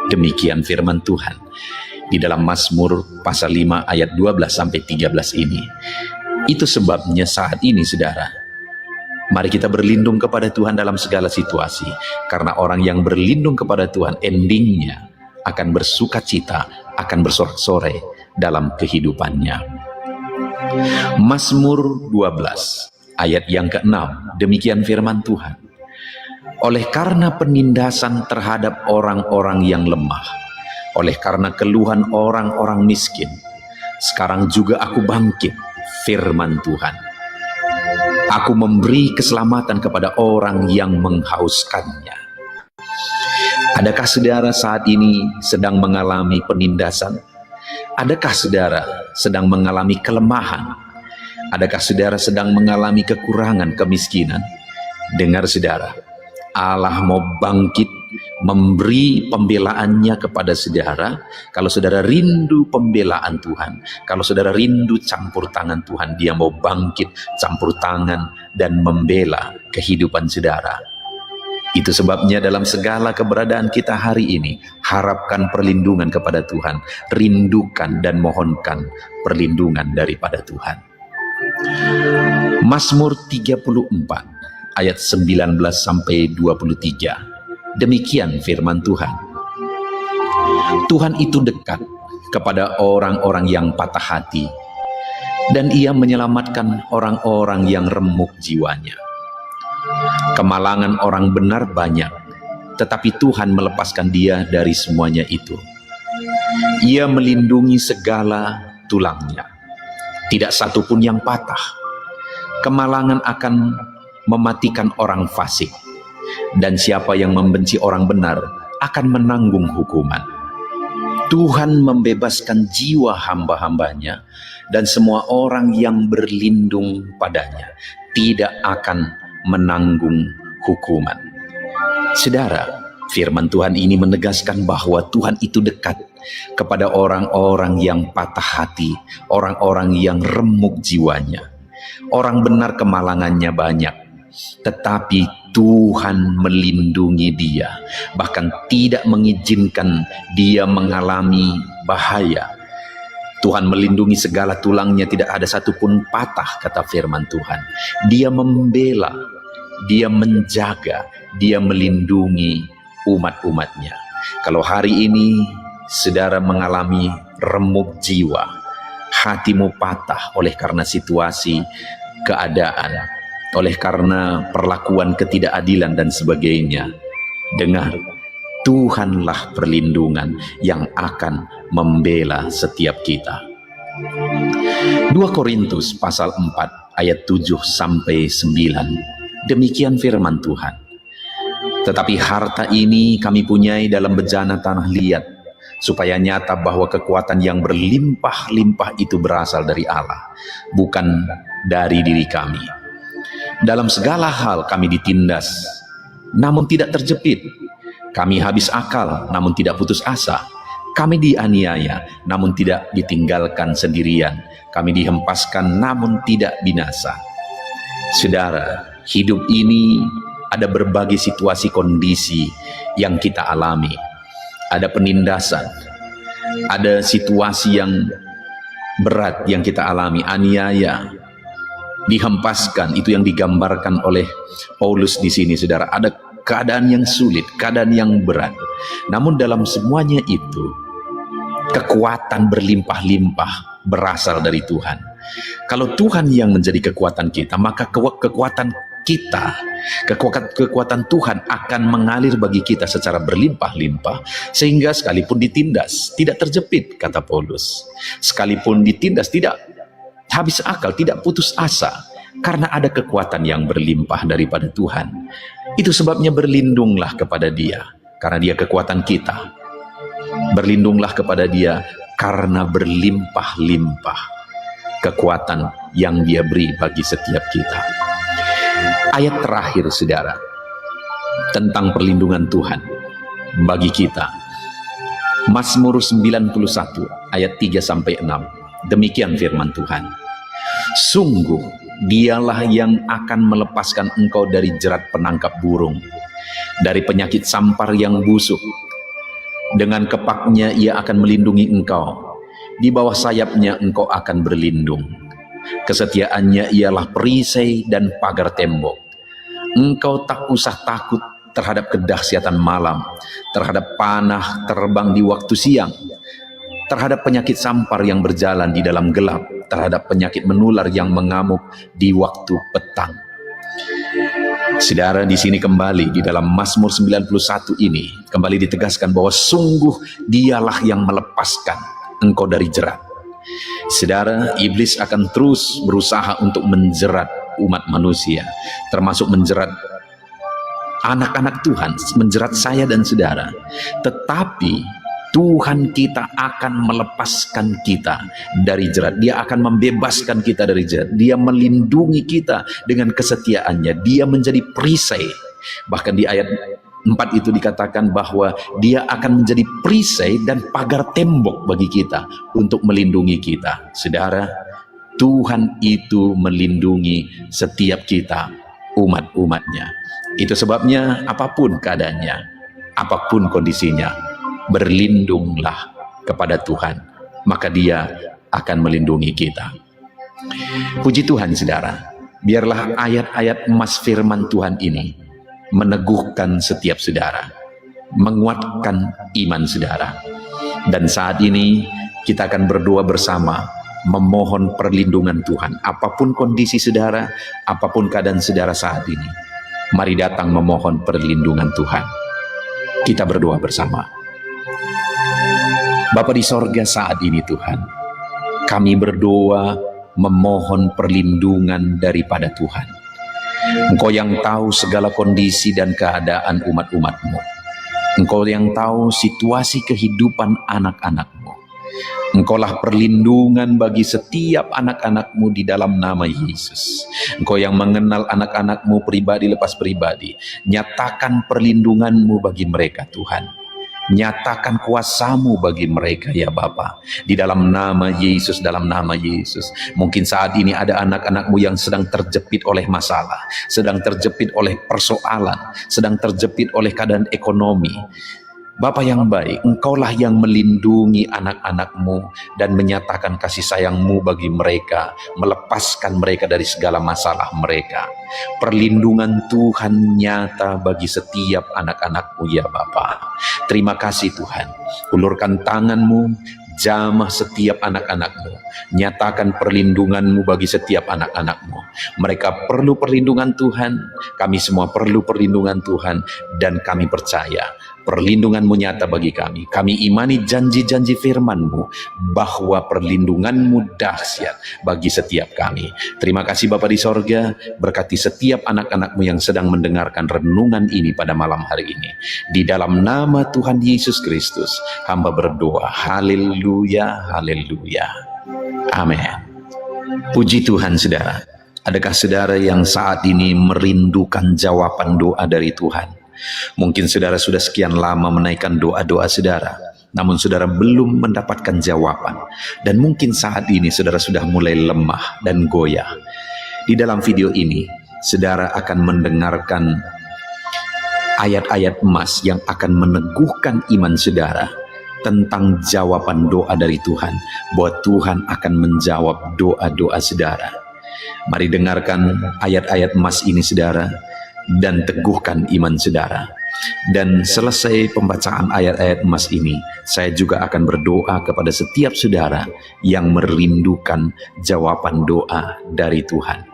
Demikian firman Tuhan di dalam Mazmur pasal 5 ayat 12-13 ini. Itu sebabnya saat ini saudara, mari kita berlindung kepada Tuhan dalam segala situasi. Karena orang yang berlindung kepada Tuhan, endingnya akan bersuka cita, akan bersorak-sorai dalam kehidupannya. Mazmur 12 ayat yang ke-6, demikian firman Tuhan. Oleh karena penindasan terhadap orang-orang yang lemah, oleh karena keluhan orang-orang miskin, sekarang juga aku bangkit, firman Tuhan. Aku memberi keselamatan kepada orang yang menghauskannya. Adakah saudara saat ini sedang mengalami penindasan? Adakah saudara sedang mengalami kelemahan? Adakah saudara sedang mengalami kekurangan, kemiskinan? Dengar saudara, Allah mau bangkit memberi pembelaannya kepada saudara. Kalau saudara rindu pembelaan Tuhan, kalau saudara rindu campur tangan Tuhan, Dia mau bangkit campur tangan dan membela kehidupan saudara. Itu sebabnya dalam segala keberadaan kita hari ini, harapkan perlindungan kepada Tuhan, rindukan dan mohonkan perlindungan daripada Tuhan. Mazmur 34 ayat 19 sampai 23. Demikian firman Tuhan. Tuhan itu dekat kepada orang-orang yang patah hati, dan Ia menyelamatkan orang-orang yang remuk jiwanya. Kemalangan orang benar banyak, tetapi Tuhan melepaskan dia dari semuanya itu. Ia melindungi segala tulangnya, tidak satu pun yang patah. Kemalangan akan mematikan orang fasik, dan siapa yang membenci orang benar akan menanggung hukuman. Tuhan membebaskan jiwa hamba-hambanya, dan semua orang yang berlindung padanya tidak akan menanggung hukuman. Saudara, firman Tuhan ini menegaskan bahwa Tuhan itu dekat kepada orang-orang yang patah hati, orang-orang yang remuk jiwanya. Orang benar kemalangannya banyak, tetapi Tuhan melindungi dia, bahkan tidak mengizinkan dia mengalami bahaya. Tuhan melindungi segala tulangnya, tidak ada satupun patah, kata firman Tuhan. Dia membela, Dia menjaga, Dia melindungi umat-umatnya. Kalau hari ini saudara mengalami remuk jiwa, hatimu patah oleh karena situasi, keadaan, oleh karena perlakuan ketidakadilan dan sebagainya, dengar, Tuhanlah perlindungan yang akan membela setiap kita. 2 Korintus pasal 4 ayat 7 sampai 9. Demikian firman Tuhan. Tetapi harta ini kami punyai dalam bejana tanah liat, supaya nyata bahwa kekuatan yang berlimpah-limpah itu berasal dari Allah, bukan dari diri kami. Dalam segala hal kami ditindas, namun tidak terjepit. Kami habis akal, namun tidak putus asa. Kami dianiaya, namun tidak ditinggalkan sendirian. Kami dihempaskan, namun tidak binasa. Saudara, hidup ini ada berbagai situasi kondisi yang kita alami. Ada penindasan, ada situasi yang berat yang kita alami, aniaya, dihempaskan. Itu yang digambarkan oleh Paulus di sini, saudara. Ada keadaan yang sulit, keadaan yang berat. Namun dalam semuanya itu, kekuatan berlimpah-limpah berasal dari Tuhan. Kalau Tuhan yang menjadi kekuatan kita, maka kekuatan kita, kekuatan Tuhan akan mengalir bagi kita secara berlimpah-limpah, sehingga sekalipun ditindas, tidak terjepit, kata Paulus. Sekalipun ditindas, tidak habis akal, tidak putus asa, karena ada kekuatan yang berlimpah daripada Tuhan. Itu sebabnya berlindunglah kepada Dia, karena Dia kekuatan kita. Berlindunglah kepada Dia karena berlimpah-limpah kekuatan yang Dia beri bagi setiap kita. Ayat terakhir, saudara, tentang perlindungan Tuhan bagi kita. Mazmur 91 ayat 3 sampai 6. Demikian firman Tuhan. Sungguh Dialah yang akan melepaskan engkau dari jerat penangkap burung, dari penyakit sampar yang busuk. Dengan kepaknya Ia akan melindungi engkau, di bawah sayapnya engkau akan berlindung. Kesetiaannya ialah perisai dan pagar tembok. Engkau tak usah takut terhadap kedahsyatan malam, terhadap panah terbang di waktu siang, terhadap penyakit sampar yang berjalan di dalam gelap, terhadap penyakit menular yang mengamuk di waktu petang. Saudara, di sini kembali di dalam Mazmur 91 ini kembali ditegaskan bahwa sungguh Dialah yang melepaskan engkau dari jerat. Saudara, iblis akan terus berusaha untuk menjerat umat manusia, termasuk menjerat anak-anak Tuhan, menjerat saya dan saudara. Tetapi Tuhan kita akan melepaskan kita dari jerat. Dia akan membebaskan kita dari jerat. Dia melindungi kita dengan kesetiaannya. Dia menjadi perisai. Bahkan di ayat 4 itu dikatakan bahwa Dia akan menjadi perisai dan pagar tembok bagi kita untuk melindungi kita. Saudara, Tuhan itu melindungi setiap kita, umat-umatnya. Itu sebabnya apapun keadaannya, apapun kondisinya, berlindunglah kepada Tuhan, maka Dia akan melindungi kita. Puji Tuhan saudara, biarlah ayat-ayat emas firman Tuhan ini meneguhkan setiap saudara, menguatkan iman saudara. Dan saat ini kita akan berdoa bersama, memohon perlindungan Tuhan. Apapun kondisi saudara, apapun keadaan saudara saat ini, mari datang memohon perlindungan Tuhan. Kita berdoa bersama. Bapa di sorga, saat ini Tuhan, kami berdoa memohon perlindungan daripada Tuhan. Engkau yang tahu segala kondisi dan keadaan umat-umat-Mu. Engkau yang tahu situasi kehidupan anak-anak-Mu. Engkaulah perlindungan bagi setiap anak-anak-Mu di dalam nama Yesus. Engkau yang mengenal anak-anak-Mu pribadi lepas pribadi. Nyatakan perlindungan-Mu bagi mereka Tuhan. Nyatakan kuasa-Mu bagi mereka ya Bapa. Di dalam nama Yesus, dalam nama Yesus. Mungkin saat ini ada anak-anak-Mu yang sedang terjepit oleh masalah, sedang terjepit oleh persoalan, sedang terjepit oleh keadaan ekonomi. Bapa yang baik, Engkaulah yang melindungi anak-anak-Mu dan menyatakan kasih sayang-Mu bagi mereka, melepaskan mereka dari segala masalah mereka. Perlindungan Tuhan nyata bagi setiap anak-anak-Mu ya Bapa. Terima kasih Tuhan. Ulurkan tangan-Mu, jamah setiap anak-anak-Mu. Nyatakan perlindungan-Mu bagi setiap anak-anak-Mu. Mereka perlu perlindungan Tuhan, kami semua perlu perlindungan Tuhan, dan kami percaya perlindungan-Mu nyata bagi kami. Kami imani janji-janji firman-Mu bahwa perlindungan-Mu dahsyat bagi setiap kami. Terima kasih Bapa di sorga, berkati setiap anak-anak-Mu yang sedang mendengarkan renungan ini pada malam hari ini. Di dalam nama Tuhan Yesus Kristus, hamba berdoa. Haleluya, haleluya. Amin. Puji Tuhan saudara. Adakah saudara yang saat ini merindukan jawaban doa dari Tuhan? Mungkin saudara sudah sekian lama menaikkan doa-doa saudara, namun saudara belum mendapatkan jawaban. Dan mungkin saat ini saudara sudah mulai lemah dan goyah. Di dalam video ini, saudara akan mendengarkan ayat-ayat emas yang akan meneguhkan iman saudara tentang jawaban doa dari Tuhan, bahwa Tuhan akan menjawab doa-doa saudara. Mari dengarkan ayat-ayat emas ini saudara, dan teguhkan iman saudara. Dan selesai pembacaan ayat-ayat emas ini, saya juga akan berdoa kepada setiap saudara yang merindukan jawaban doa dari Tuhan.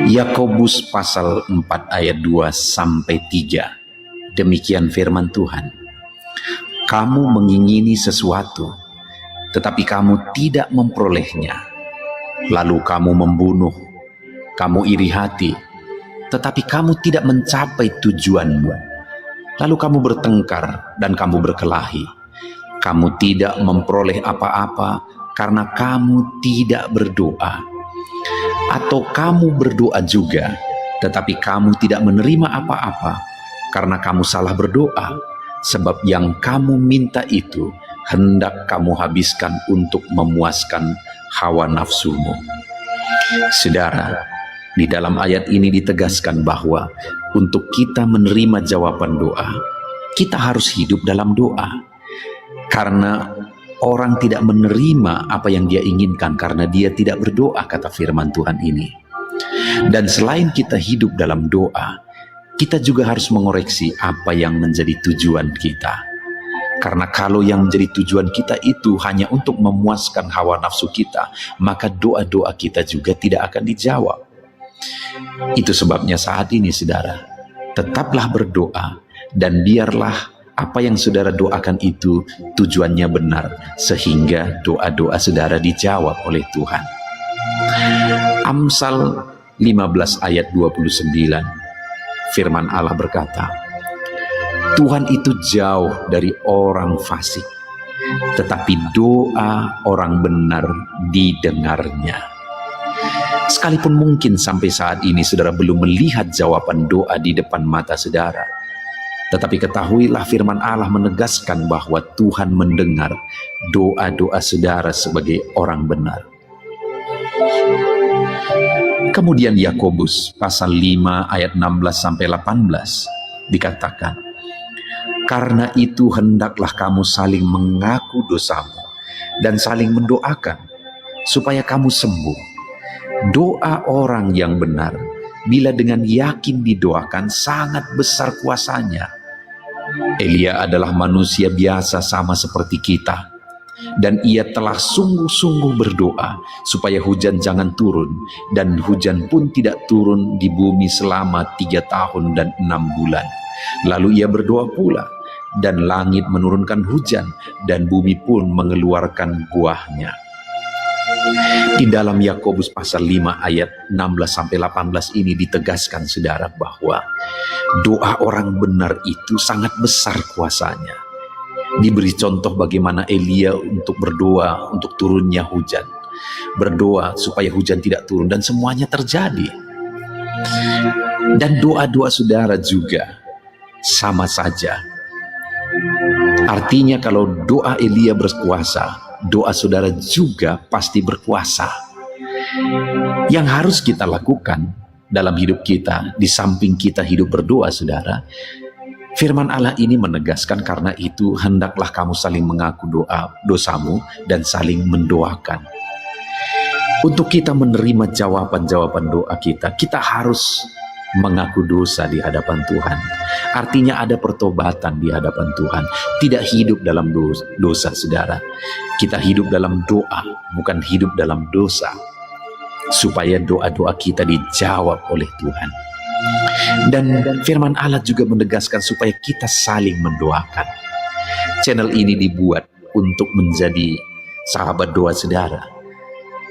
Yakobus pasal 4 ayat 2-3. Demikian firman Tuhan. Kamu mengingini sesuatu, tetapi kamu tidak memperolehnya. Lalu kamu membunuh, kamu iri hati, tetapi kamu tidak mencapai tujuanmu. Lalu kamu bertengkar dan kamu berkelahi. Kamu tidak memperoleh apa-apa karena kamu tidak berdoa. Atau kamu berdoa juga, tetapi kamu tidak menerima apa-apa karena kamu salah berdoa. Sebab yang kamu minta itu hendak kamu habiskan untuk memuaskan hawa nafsumu. Saudara, di dalam ayat ini ditegaskan bahwa untuk kita menerima jawaban doa, kita harus hidup dalam doa. Karena orang tidak menerima apa yang dia inginkan karena dia tidak berdoa, kata firman Tuhan ini. Dan selain kita hidup dalam doa, kita juga harus mengoreksi apa yang menjadi tujuan kita. Karena kalau yang menjadi tujuan kita itu hanya untuk memuaskan hawa nafsu kita, maka doa-doa kita juga tidak akan dijawab. Itu sebabnya saat ini saudara, tetaplah berdoa dan biarlah apa yang saudara doakan itu tujuannya benar, sehingga doa-doa saudara dijawab oleh Tuhan. Amsal 15 ayat 29, firman Allah berkata, Tuhan itu jauh dari orang fasik, tetapi doa orang benar didengarnya. Sekalipun mungkin sampai saat ini saudara belum melihat jawaban doa di depan mata saudara, tetapi ketahuilah firman Allah menegaskan bahwa Tuhan mendengar doa-doa saudara sebagai orang benar. Kemudian Yakobus pasal 5 ayat 16-18 dikatakan, karena itu hendaklah kamu saling mengaku dosamu dan saling mendoakan supaya kamu sembuh. Doa orang yang benar bila dengan yakin didoakan sangat besar kuasanya. Elia adalah manusia biasa sama seperti kita, dan ia telah sungguh-sungguh berdoa supaya hujan jangan turun, dan hujan pun tidak turun di bumi selama 3 tahun dan 6 bulan. Lalu ia berdoa pula, dan langit menurunkan hujan, dan bumi pun mengeluarkan buahnya. Di dalam Yakobus pasal 5 ayat 16-18 ini ditegaskan, saudara, bahwa doa orang benar itu sangat besar kuasanya. Diberi contoh bagaimana Elia untuk berdoa untuk turunnya hujan, berdoa supaya hujan tidak turun, dan semuanya terjadi. Dan doa-doa saudara juga sama saja. Artinya kalau doa Elia berkuasa, doa saudara juga pasti berkuasa. Yang harus kita lakukan dalam hidup kita, di samping kita hidup berdoa, saudara, firman Allah ini menegaskan, karena itu hendaklah kamu saling mengaku dosamu dan saling mendoakan. Untuk kita menerima jawaban-jawaban doa kita, kita harus mengaku dosa di hadapan Tuhan. Artinya ada pertobatan di hadapan Tuhan. Tidak hidup dalam dosa, saudara. Kita hidup dalam doa, bukan hidup dalam dosa, supaya doa-doa kita dijawab oleh Tuhan. Dan firman Allah juga menegaskan supaya kita saling mendoakan. Channel ini dibuat untuk menjadi sahabat doa saudara.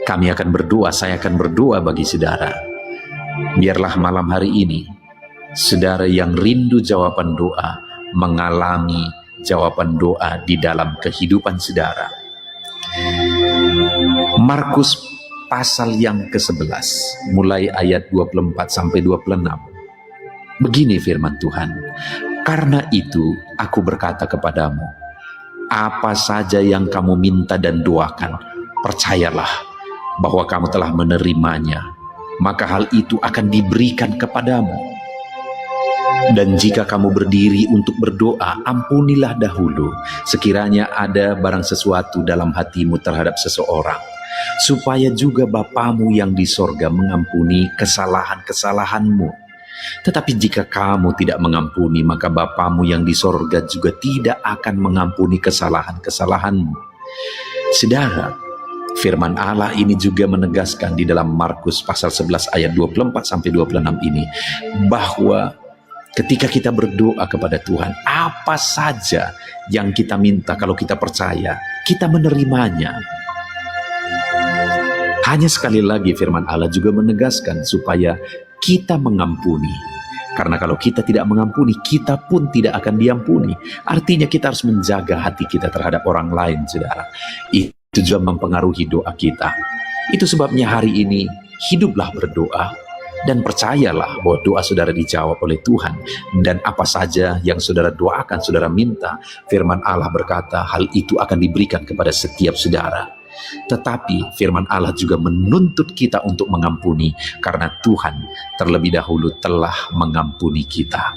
Kami akan berdoa, saya akan berdoa bagi saudara. Biarlah malam hari ini, saudara yang rindu jawaban doa, mengalami jawaban doa di dalam kehidupan saudara. Markus pasal yang ke-11, mulai ayat 24-26. Begini firman Tuhan, karena itu aku berkata kepadamu, apa saja yang kamu minta dan doakan, percayalah bahwa kamu telah menerimanya, maka hal itu akan diberikan kepadamu. Dan jika kamu berdiri untuk berdoa, ampunilah dahulu sekiranya ada barang sesuatu dalam hatimu terhadap seseorang, supaya juga Bapamu yang di sorga mengampuni kesalahan-kesalahanmu. Tetapi jika kamu tidak mengampuni, maka Bapamu yang di sorga juga tidak akan mengampuni kesalahan-kesalahanmu. Saudara, firman Allah ini juga menegaskan di dalam Markus pasal 11 ayat 24-26 ini, bahwa ketika kita berdoa kepada Tuhan, apa saja yang kita minta, kalau kita percaya, kita menerimanya. Hanya sekali lagi firman Allah juga menegaskan supaya kita mengampuni. Karena kalau kita tidak mengampuni, kita pun tidak akan diampuni. Artinya kita harus menjaga hati kita terhadap orang lain, saudara. Itu juga mempengaruhi doa kita. Itu sebabnya hari ini hiduplah berdoa dan percayalah bahwa doa saudara dijawab oleh Tuhan. Dan apa saja yang saudara doakan, saudara minta, firman Allah berkata hal itu akan diberikan kepada setiap saudara. Tetapi firman Allah juga menuntut kita untuk mengampuni, karena Tuhan terlebih dahulu telah mengampuni kita.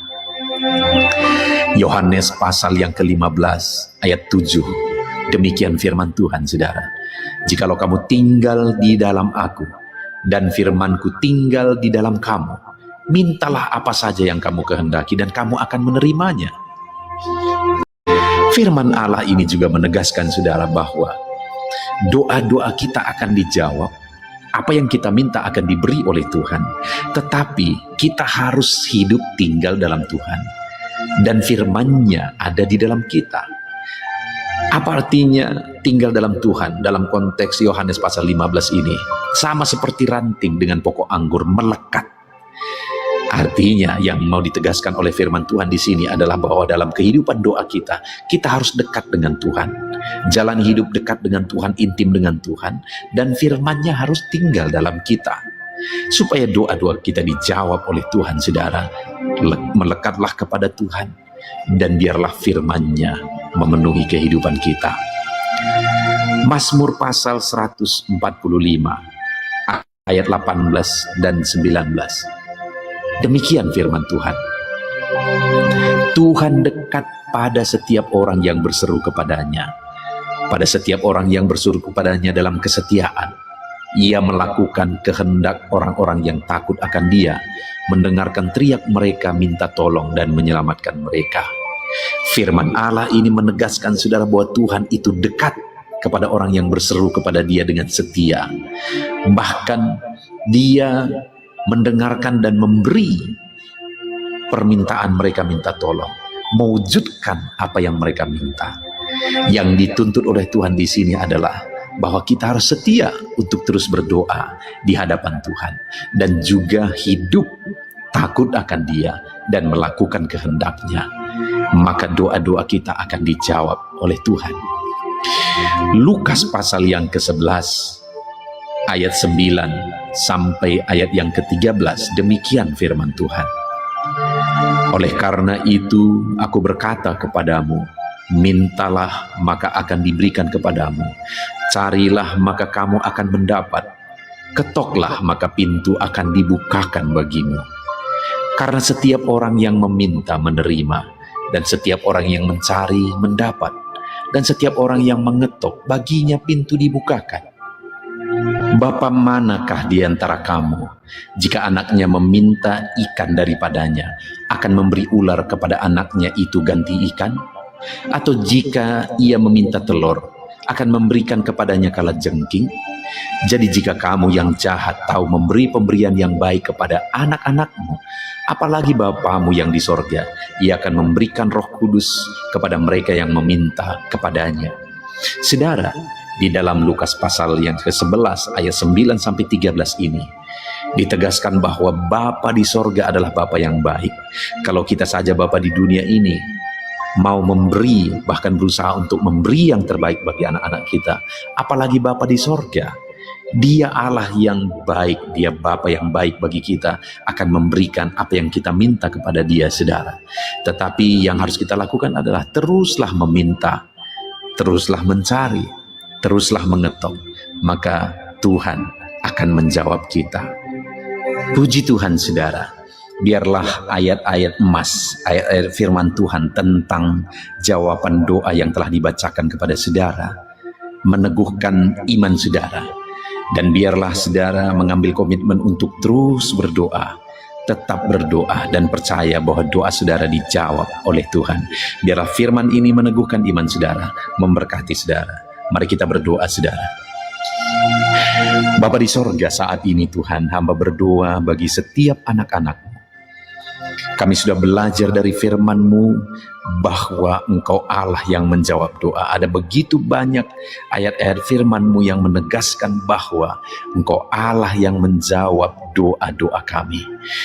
Yohanes pasal yang ke-15 ayat 7. Demikian firman Tuhan, saudara. Jikalau kamu tinggal di dalam aku, dan firmanku tinggal di dalam kamu, mintalah apa saja yang kamu kehendaki, dan kamu akan menerimanya. Firman Allah ini juga menegaskan, saudara, bahwa doa-doa kita akan dijawab. Apa yang kita minta akan diberi oleh Tuhan. Tetapi kita harus hidup tinggal dalam Tuhan, dan firman-Nya ada di dalam kita. Apa artinya tinggal dalam Tuhan? Dalam konteks Yohanes pasal 15 ini, sama seperti ranting dengan pokok anggur melekat. Artinya yang mau ditegaskan oleh firman Tuhan di sini adalah bahwa dalam kehidupan doa kita, kita harus dekat dengan Tuhan. Jalan hidup dekat dengan Tuhan, intim dengan Tuhan, dan firman-Nya harus tinggal dalam kita. Supaya doa-doa kita dijawab oleh Tuhan, saudara, melekatlah kepada Tuhan, dan biarlah firman-Nya memenuhi kehidupan kita. Mazmur pasal 145 ayat 18 dan 19. Demikian firman Tuhan. Tuhan dekat pada setiap orang yang berseru kepadanya. Pada setiap orang yang berseru kepadanya dalam kesetiaan. Ia melakukan kehendak orang-orang yang takut akan Dia, mendengarkan teriak mereka minta tolong dan menyelamatkan mereka. Firman Allah ini menegaskan saudara bahwa Tuhan itu dekat kepada orang yang berseru kepada Dia dengan setia. Bahkan Dia mendengarkan dan memberi permintaan mereka minta tolong, mewujudkan apa yang mereka minta. Yang dituntut oleh Tuhan di sini adalah bahwa kita harus setia untuk terus berdoa di hadapan Tuhan dan juga hidup takut akan Dia dan melakukan kehendak-Nya. Maka doa-doa kita akan dijawab oleh Tuhan. Lukas pasal yang ke-11 ayat 9 sampai ayat yang ke-13, demikian firman Tuhan. Oleh karena itu aku berkata kepadamu, mintalah maka akan diberikan kepadamu, carilah maka kamu akan mendapat, ketoklah maka pintu akan dibukakan bagimu. Karena setiap orang yang meminta menerima, dan setiap orang yang mencari mendapat, dan setiap orang yang mengetok baginya pintu dibukakan. Bapa manakah di antara kamu, jika anaknya meminta ikan daripadanya, akan memberi ular kepada anaknya itu ganti ikan? Atau jika ia meminta telur, akan memberikan kepadanya kalajengking? Jadi jika kamu yang jahat tahu memberi pemberian yang baik kepada anak-anakmu, apalagi Bapamu yang di sorga, Ia akan memberikan Roh Kudus kepada mereka yang meminta kepadanya. Saudara, di dalam Lukas pasal yang ke-11 ayat 9 sampai 13 ini ditegaskan bahwa Bapa di sorga adalah Bapa yang baik. Kalau kita saja Bapa di dunia ini mau memberi, bahkan berusaha untuk memberi yang terbaik bagi anak-anak kita, apalagi Bapa di sorga. Dia Allah yang baik, Dia Bapa yang baik bagi kita, akan memberikan apa yang kita minta kepada Dia, saudara. Tetapi yang harus kita lakukan adalah teruslah meminta, teruslah mencari, teruslah mengetok, maka Tuhan akan menjawab kita. Puji Tuhan, saudara. Biarlah ayat-ayat emas, ayat-ayat firman Tuhan tentang jawaban doa yang telah dibacakan kepada saudara meneguhkan iman saudara. Dan biarlah saudara mengambil komitmen untuk terus berdoa, tetap berdoa dan percaya bahwa doa saudara dijawab oleh Tuhan. Biarlah firman ini meneguhkan iman saudara, memberkati saudara. Mari kita berdoa, saudara. Bapa di sorga, saat ini Tuhan, hamba berdoa bagi setiap anak-anak. Kami sudah belajar dari firman-Mu bahwa Engkau Allah yang menjawab doa. Ada begitu banyak ayat-ayat firman-Mu yang menegaskan bahwa Engkau Allah yang menjawab doa-doa kami.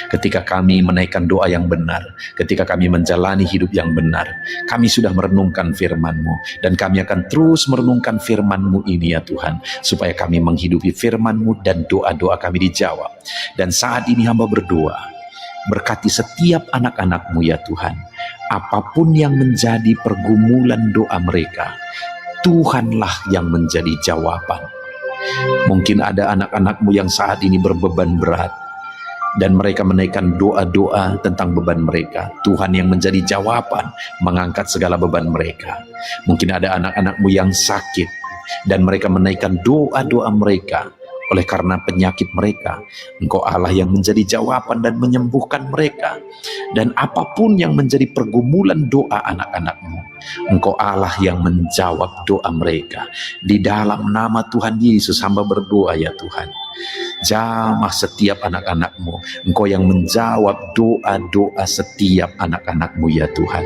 Ketika kami menaikkan doa yang benar, ketika kami menjalani hidup yang benar, kami sudah merenungkan firman-Mu, dan kami akan terus merenungkan firman-Mu ini ya Tuhan, supaya kami menghidupi firman-Mu dan doa-doa kami dijawab. Dan saat ini hamba berdoa, berkati setiap anak-anak-Mu ya Tuhan. Apapun yang menjadi pergumulan doa mereka, Tuhanlah yang menjadi jawaban. Mungkin ada anak-anak-Mu yang saat ini berbeban berat, dan mereka menaikkan doa-doa tentang beban mereka. Tuhan yang menjadi jawaban, mengangkat segala beban mereka. Mungkin ada anak-anak-Mu yang sakit, dan mereka menaikkan doa-doa mereka. Oleh karena penyakit mereka, Engkau Allah yang menjadi jawaban dan menyembuhkan mereka. Dan apapun yang menjadi pergumulan doa anak-anak-Mu, Engkau Allah yang menjawab doa mereka. Di dalam nama Tuhan Yesus hamba berdoa ya Tuhan, jamah setiap anak-anak-Mu. Engkau yang menjawab doa-doa setiap anak-anak-Mu ya Tuhan.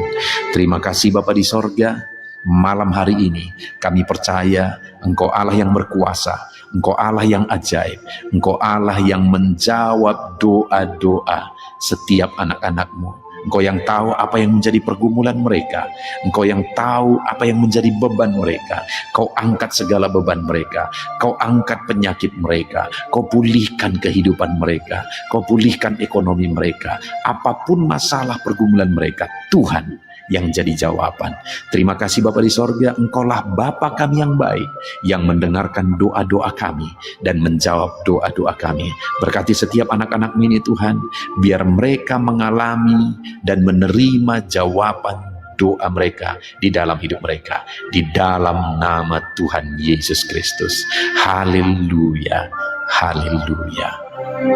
Terima kasih Bapa di sorga. Malam hari ini kami percaya Engkau Allah yang berkuasa, Engkau Allah yang ajaib, Engkau Allah yang menjawab doa-doa setiap anak-anak-Mu. Engkau yang tahu apa yang menjadi pergumulan mereka. Engkau yang tahu apa yang menjadi beban mereka. Kau angkat segala beban mereka. Kau angkat penyakit mereka. Kau pulihkan kehidupan mereka. Kau pulihkan ekonomi mereka. Apapun masalah pergumulan mereka, Tuhan yang jadi jawaban. Terima kasih Bapa di sorga, Engkaulah Bapa kami yang baik, yang mendengarkan doa-doa kami dan menjawab doa-doa kami. Berkati setiap anak-anak ini Tuhan, biar mereka mengalami dan menerima jawaban doa mereka di dalam hidup mereka, di dalam nama Tuhan Yesus Kristus. Haleluya, haleluya,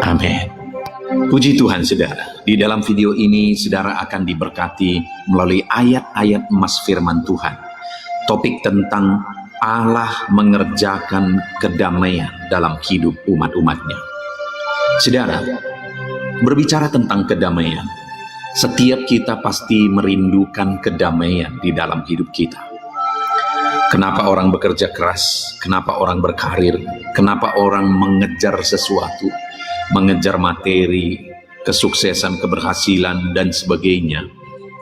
amin. Puji Tuhan saudara, di dalam video ini saudara akan diberkati melalui ayat-ayat emas firman Tuhan. Topik tentang Allah mengerjakan kedamaian dalam hidup umat-umatnya. Saudara, berbicara tentang kedamaian, setiap kita pasti merindukan kedamaian di dalam hidup kita. Kenapa orang bekerja keras? Kenapa orang berkarir? Kenapa orang mengejar sesuatu? Mengejar materi, kesuksesan, keberhasilan, dan sebagainya.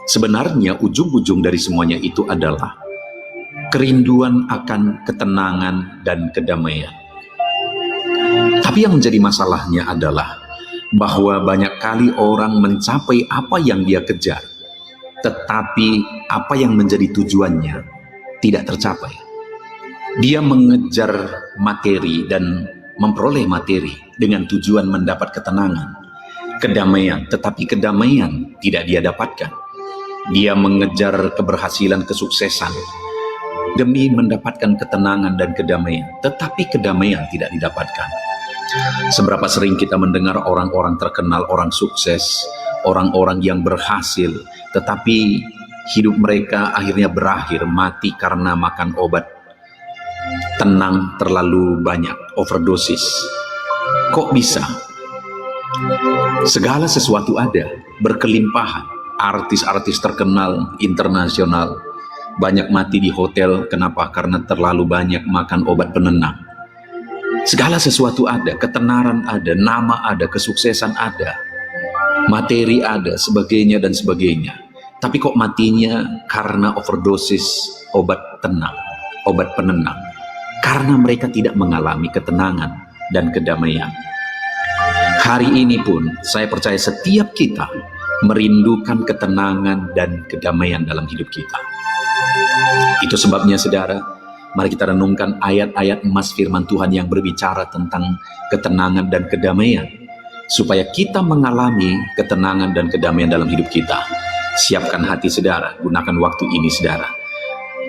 Sebenarnya ujung-ujung dari semuanya itu adalah kerinduan akan ketenangan dan kedamaian. Tapi yang menjadi masalahnya adalah bahwa banyak kali orang mencapai apa yang dia kejar, tetapi apa yang menjadi tujuannya tidak tercapai. Dia mengejar materi dan memperoleh materi dengan tujuan mendapat ketenangan, kedamaian, tetapi kedamaian tidak dia dapatkan. Dia mengejar keberhasilan, kesuksesan demi mendapatkan ketenangan dan kedamaian, tetapi kedamaian tidak didapatkan. Seberapa sering kita mendengar orang-orang terkenal, orang sukses, orang-orang yang berhasil, tetapi hidup mereka akhirnya berakhir mati karena makan obat tenang terlalu banyak, overdosis. Kok bisa? Segala sesuatu ada, berkelimpahan. Artis-artis terkenal, internasional, banyak mati di hotel. Kenapa? Karena terlalu banyak makan obat penenang. Segala sesuatu ada, ketenaran ada, nama ada, kesuksesan ada, materi ada, sebagainya dan sebagainya. Tapi kok matinya karena overdosis obat tenang, obat penenang. Karena mereka tidak mengalami ketenangan dan kedamaian. Hari ini pun saya percaya setiap kita merindukan ketenangan dan kedamaian dalam hidup kita. Itu sebabnya saudara, mari kita renungkan ayat-ayat emas firman Tuhan yang berbicara tentang ketenangan dan kedamaian, supaya kita mengalami ketenangan dan kedamaian dalam hidup kita. Siapkan hati saudara, gunakan waktu ini saudara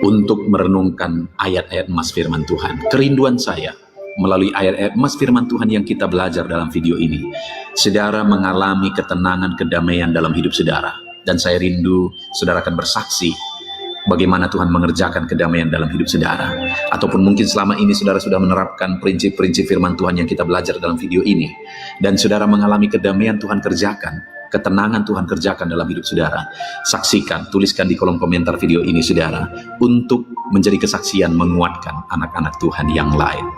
untuk merenungkan ayat-ayat emas firman Tuhan. Kerinduan saya melalui ayat-ayat emas firman Tuhan yang kita belajar dalam video ini, saudara mengalami ketenangan, kedamaian dalam hidup saudara. Dan saya rindu saudara akan bersaksi bagaimana Tuhan mengerjakan kedamaian dalam hidup saudara. Ataupun mungkin selama ini saudara sudah menerapkan prinsip-prinsip firman Tuhan yang kita belajar dalam video ini, dan saudara mengalami kedamaian Tuhan kerjakan, ketenangan Tuhan kerjakan dalam hidup saudara. Saksikan, tuliskan di kolom komentar video ini saudara, untuk menjadi kesaksian menguatkan anak-anak Tuhan yang lain.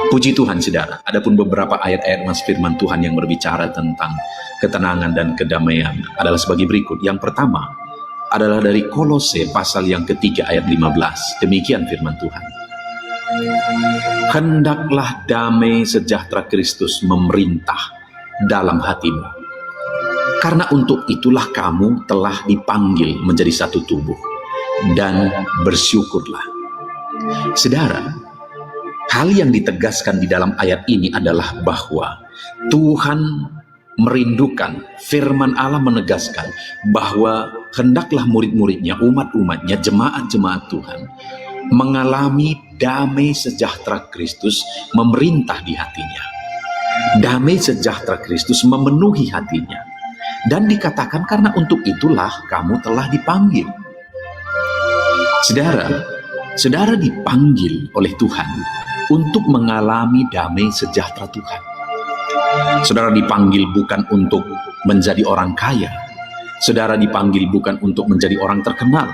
Puji Tuhan saudara, adapun beberapa ayat-ayat mas firman Tuhan yang berbicara tentang ketenangan dan kedamaian adalah sebagai berikut. Yang pertama adalah dari Kolose pasal yang ketiga ayat 15. Demikian firman Tuhan. Hendaklah damai sejahtera Kristus memerintah dalam hatimu. Karena untuk itulah kamu telah dipanggil menjadi satu tubuh, dan bersyukurlah. Saudara, hal yang ditegaskan di dalam ayat ini adalah bahwa Tuhan merindukan, firman Allah menegaskan bahwa hendaklah murid-muridnya, umat-umatnya, jemaat-jemaat Tuhan mengalami damai sejahtera Kristus memerintah di hatinya. Damai sejahtera Kristus memenuhi hatinya. Dan dikatakan karena untuk itulah kamu telah dipanggil. Saudara dipanggil oleh Tuhan untuk mengalami damai sejahtera Tuhan. Saudara dipanggil bukan untuk menjadi orang kaya. Saudara dipanggil bukan untuk menjadi orang terkenal,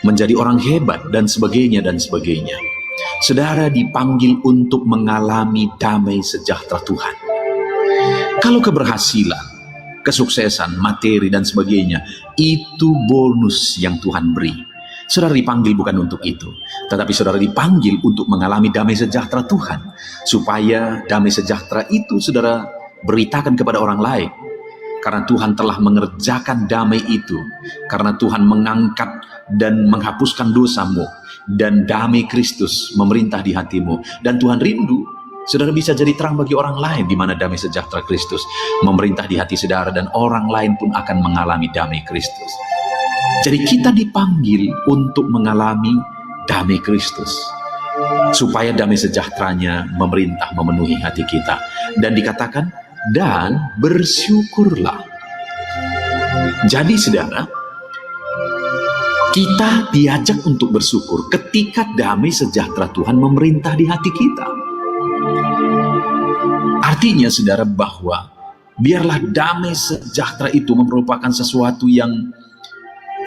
menjadi orang hebat, dan sebagainya dan sebagainya. Saudara dipanggil untuk mengalami damai sejahtera Tuhan. Kalau keberhasilan, kesuksesan, materi dan sebagainya. Itu bonus yang Tuhan beri. Saudara dipanggil bukan untuk itu, tetapi saudara dipanggil untuk mengalami damai sejahtera Tuhan, supaya damai sejahtera itu saudara beritakan kepada orang lain. Karena Tuhan telah mengerjakan damai itu, karena Tuhan mengangkat dan menghapuskan dosamu, dan damai Kristus memerintah di hatimu. Dan Tuhan rindu saudara bisa jadi terang bagi orang lain, di mana damai sejahtera Kristus memerintah di hati saudara, dan orang lain pun akan mengalami damai Kristus. Jadi kita dipanggil untuk mengalami damai Kristus, supaya damai sejahteranya memerintah memenuhi hati kita. Dan dikatakan, dan bersyukurlah. Jadi saudara, kita diajak untuk bersyukur ketika damai sejahtera Tuhan memerintah di hati kita. Artinya saudara, bahwa biarlah damai sejahtera itu merupakan sesuatu yang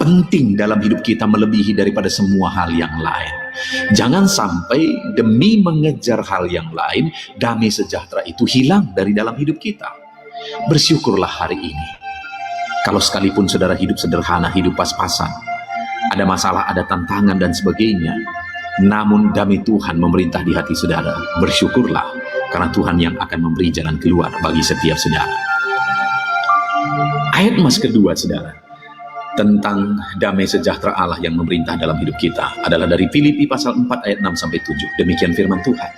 penting dalam hidup kita, melebihi daripada semua hal yang lain. Jangan sampai demi mengejar hal yang lain, damai sejahtera itu hilang dari dalam hidup kita. Bersyukurlah hari ini. Kalau sekalipun saudara hidup sederhana, hidup pas-pasan, ada masalah, ada tantangan dan sebagainya, namun damai Tuhan memerintah di hati saudara, bersyukurlah, karena Tuhan yang akan memberi jalan keluar bagi setiap saudara. Ayat emas kedua saudara, tentang damai sejahtera Allah yang memerintah dalam hidup kita, adalah dari Filipi pasal 4 ayat 6-7. Demikian firman Tuhan.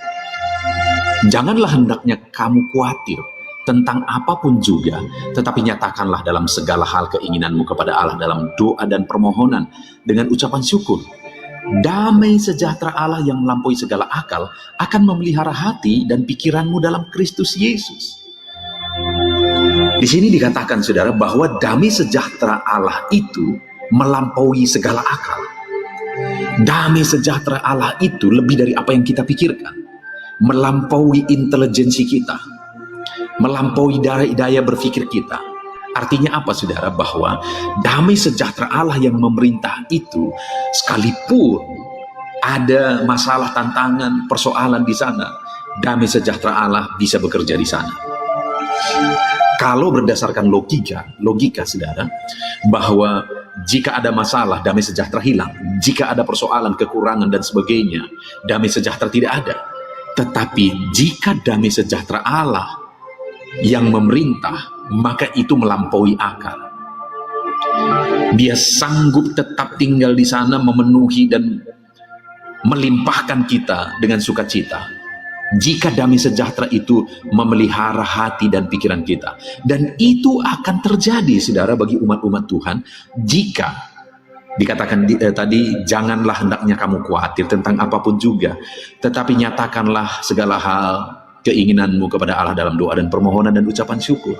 Janganlah hendaknya kamu khawatir tentang apapun juga, tetapi nyatakanlah dalam segala hal keinginanmu kepada Allah dalam doa dan permohonan dengan ucapan syukur. Damai sejahtera Allah yang melampaui segala akal akan memelihara hati dan pikiranmu dalam Kristus Yesus. Di sini dikatakan saudara, bahwa damai sejahtera Allah itu melampaui segala akal. Damai sejahtera Allah itu lebih dari apa yang kita pikirkan, melampaui intelijensi kita, melampaui daya berpikir kita. Artinya apa saudara? Bahwa damai sejahtera Allah yang memerintah itu, sekalipun ada masalah, tantangan, persoalan di sana, damai sejahtera Allah bisa bekerja di sana. Kalau berdasarkan logika saudara, bahwa jika ada masalah, damai sejahtera hilang. Jika ada persoalan, kekurangan dan sebagainya, damai sejahtera tidak ada. Tetapi jika damai sejahtera Allah yang memerintah, maka itu melampaui akal. Dia sanggup tetap tinggal di sana, memenuhi dan melimpahkan kita dengan sukacita. Jika damai sejahtera itu memelihara hati dan pikiran kita. Dan itu akan terjadi saudara bagi umat-umat Tuhan, jika dikatakan tadi, janganlah hendaknya kamu khawatir tentang apapun juga, tetapi nyatakanlah segala hal keinginanmu kepada Allah dalam doa dan permohonan dan ucapan syukur.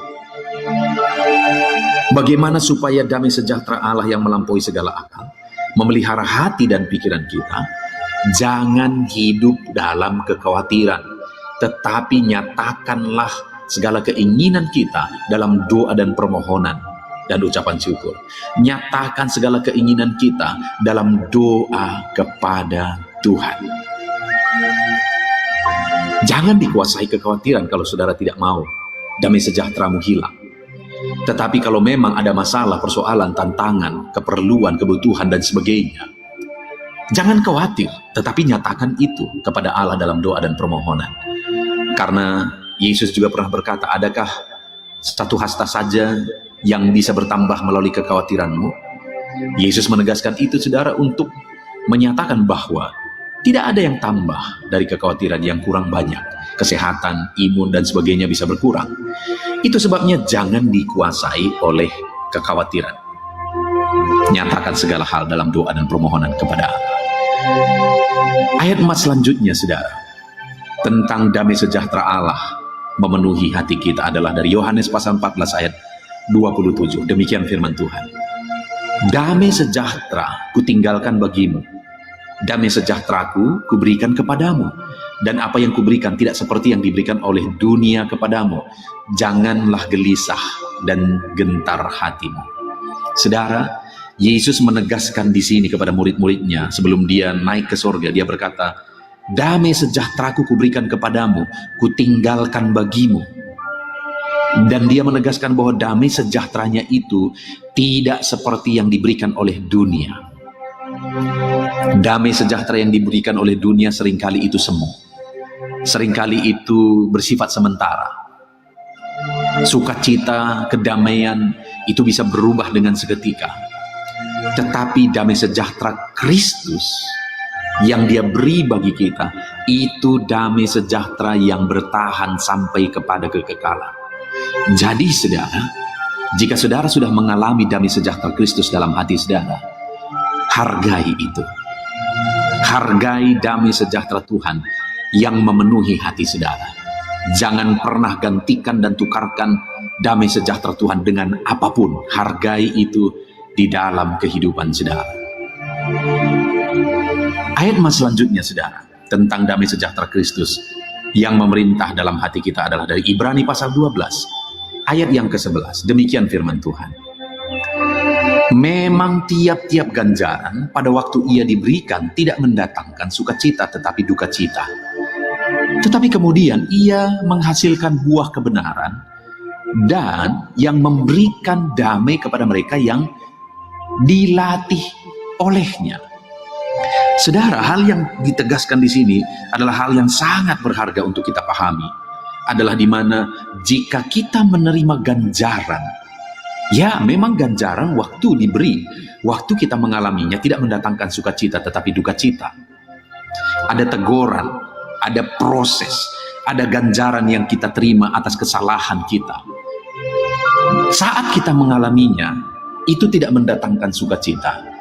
Bagaimana supaya damai sejahtera Allah yang melampaui segala akal memelihara hati dan pikiran kita? Jangan hidup dalam kekhawatiran, tetapi nyatakanlah segala keinginan kita dalam doa dan permohonan dan ucapan syukur. Nyatakan segala keinginan kita dalam doa kepada Tuhan. Jangan dikuasai kekhawatiran kalau saudara tidak mau damai sejahteramu hilang. Tetapi kalau memang ada masalah, persoalan, tantangan, keperluan, kebutuhan dan sebagainya, jangan khawatir, tetapi nyatakan itu kepada Allah dalam doa dan permohonan. Karena Yesus juga pernah berkata, adakah satu hasta saja yang bisa bertambah melalui kekhawatiranmu? Yesus menegaskan itu saudara, untuk menyatakan bahwa tidak ada yang tambah dari kekhawatiran yang kurang banyak. Kesehatan, imun dan sebagainya bisa berkurang. Itu sebabnya jangan dikuasai oleh kekhawatiran. Nyatakan segala hal dalam doa dan permohonan kepada Allah. Ayat emas selanjutnya saudara, tentang damai sejahtera Allah memenuhi hati kita, adalah dari Yohanes pasal 14 ayat 27. Demikian firman Tuhan. Damai sejahtera kutinggalkan bagimu, damai sejahteraku kuberikan kepadamu, dan apa yang kuberikan tidak seperti yang diberikan oleh dunia kepadamu. Janganlah gelisah dan gentar hatimu. Saudara, Yesus menegaskan di sini kepada murid-muridnya sebelum dia naik ke sorga. Dia berkata, damai sejahteraku kuberikan kepadamu, kutinggalkan bagimu. Dan dia menegaskan bahwa damai sejahteranya itu tidak seperti yang diberikan oleh dunia. Damai sejahtera yang diberikan oleh dunia seringkali itu semu. Seringkali itu bersifat sementara. Sukacita, kedamaian itu bisa berubah dengan seketika. Tetapi damai sejahtera Kristus yang dia beri bagi kita, itu damai sejahtera yang bertahan sampai kepada kekekalan. Jadi saudara, jika saudara sudah mengalami damai sejahtera Kristus dalam hati saudara, hargai itu. Hargai damai sejahtera Tuhan yang memenuhi hati saudara. Jangan pernah gantikan dan tukarkan damai sejahtera Tuhan dengan apapun. Hargai itu di dalam kehidupan saudara. Ayat mas selanjutnya saudara, tentang damai sejahtera Kristus yang memerintah dalam hati kita adalah dari Ibrani pasal 12 ayat yang ke-11. Demikian firman Tuhan. Memang tiap-tiap ganjaran pada waktu ia diberikan tidak mendatangkan sukacita tetapi duka cita. Tetapi kemudian ia menghasilkan buah kebenaran dan yang memberikan damai kepada mereka yang dilatih olehnya. Saudara, hal yang ditegaskan di sini adalah hal yang sangat berharga untuk kita pahami. Adalah di mana jika kita menerima ganjaran, ya memang ganjaran waktu diberi, waktu kita mengalaminya tidak mendatangkan sukacita tetapi duka cita. Ada teguran, ada proses, ada ganjaran yang kita terima atas kesalahan kita. Saat kita mengalaminya, itu tidak mendatangkan sukacita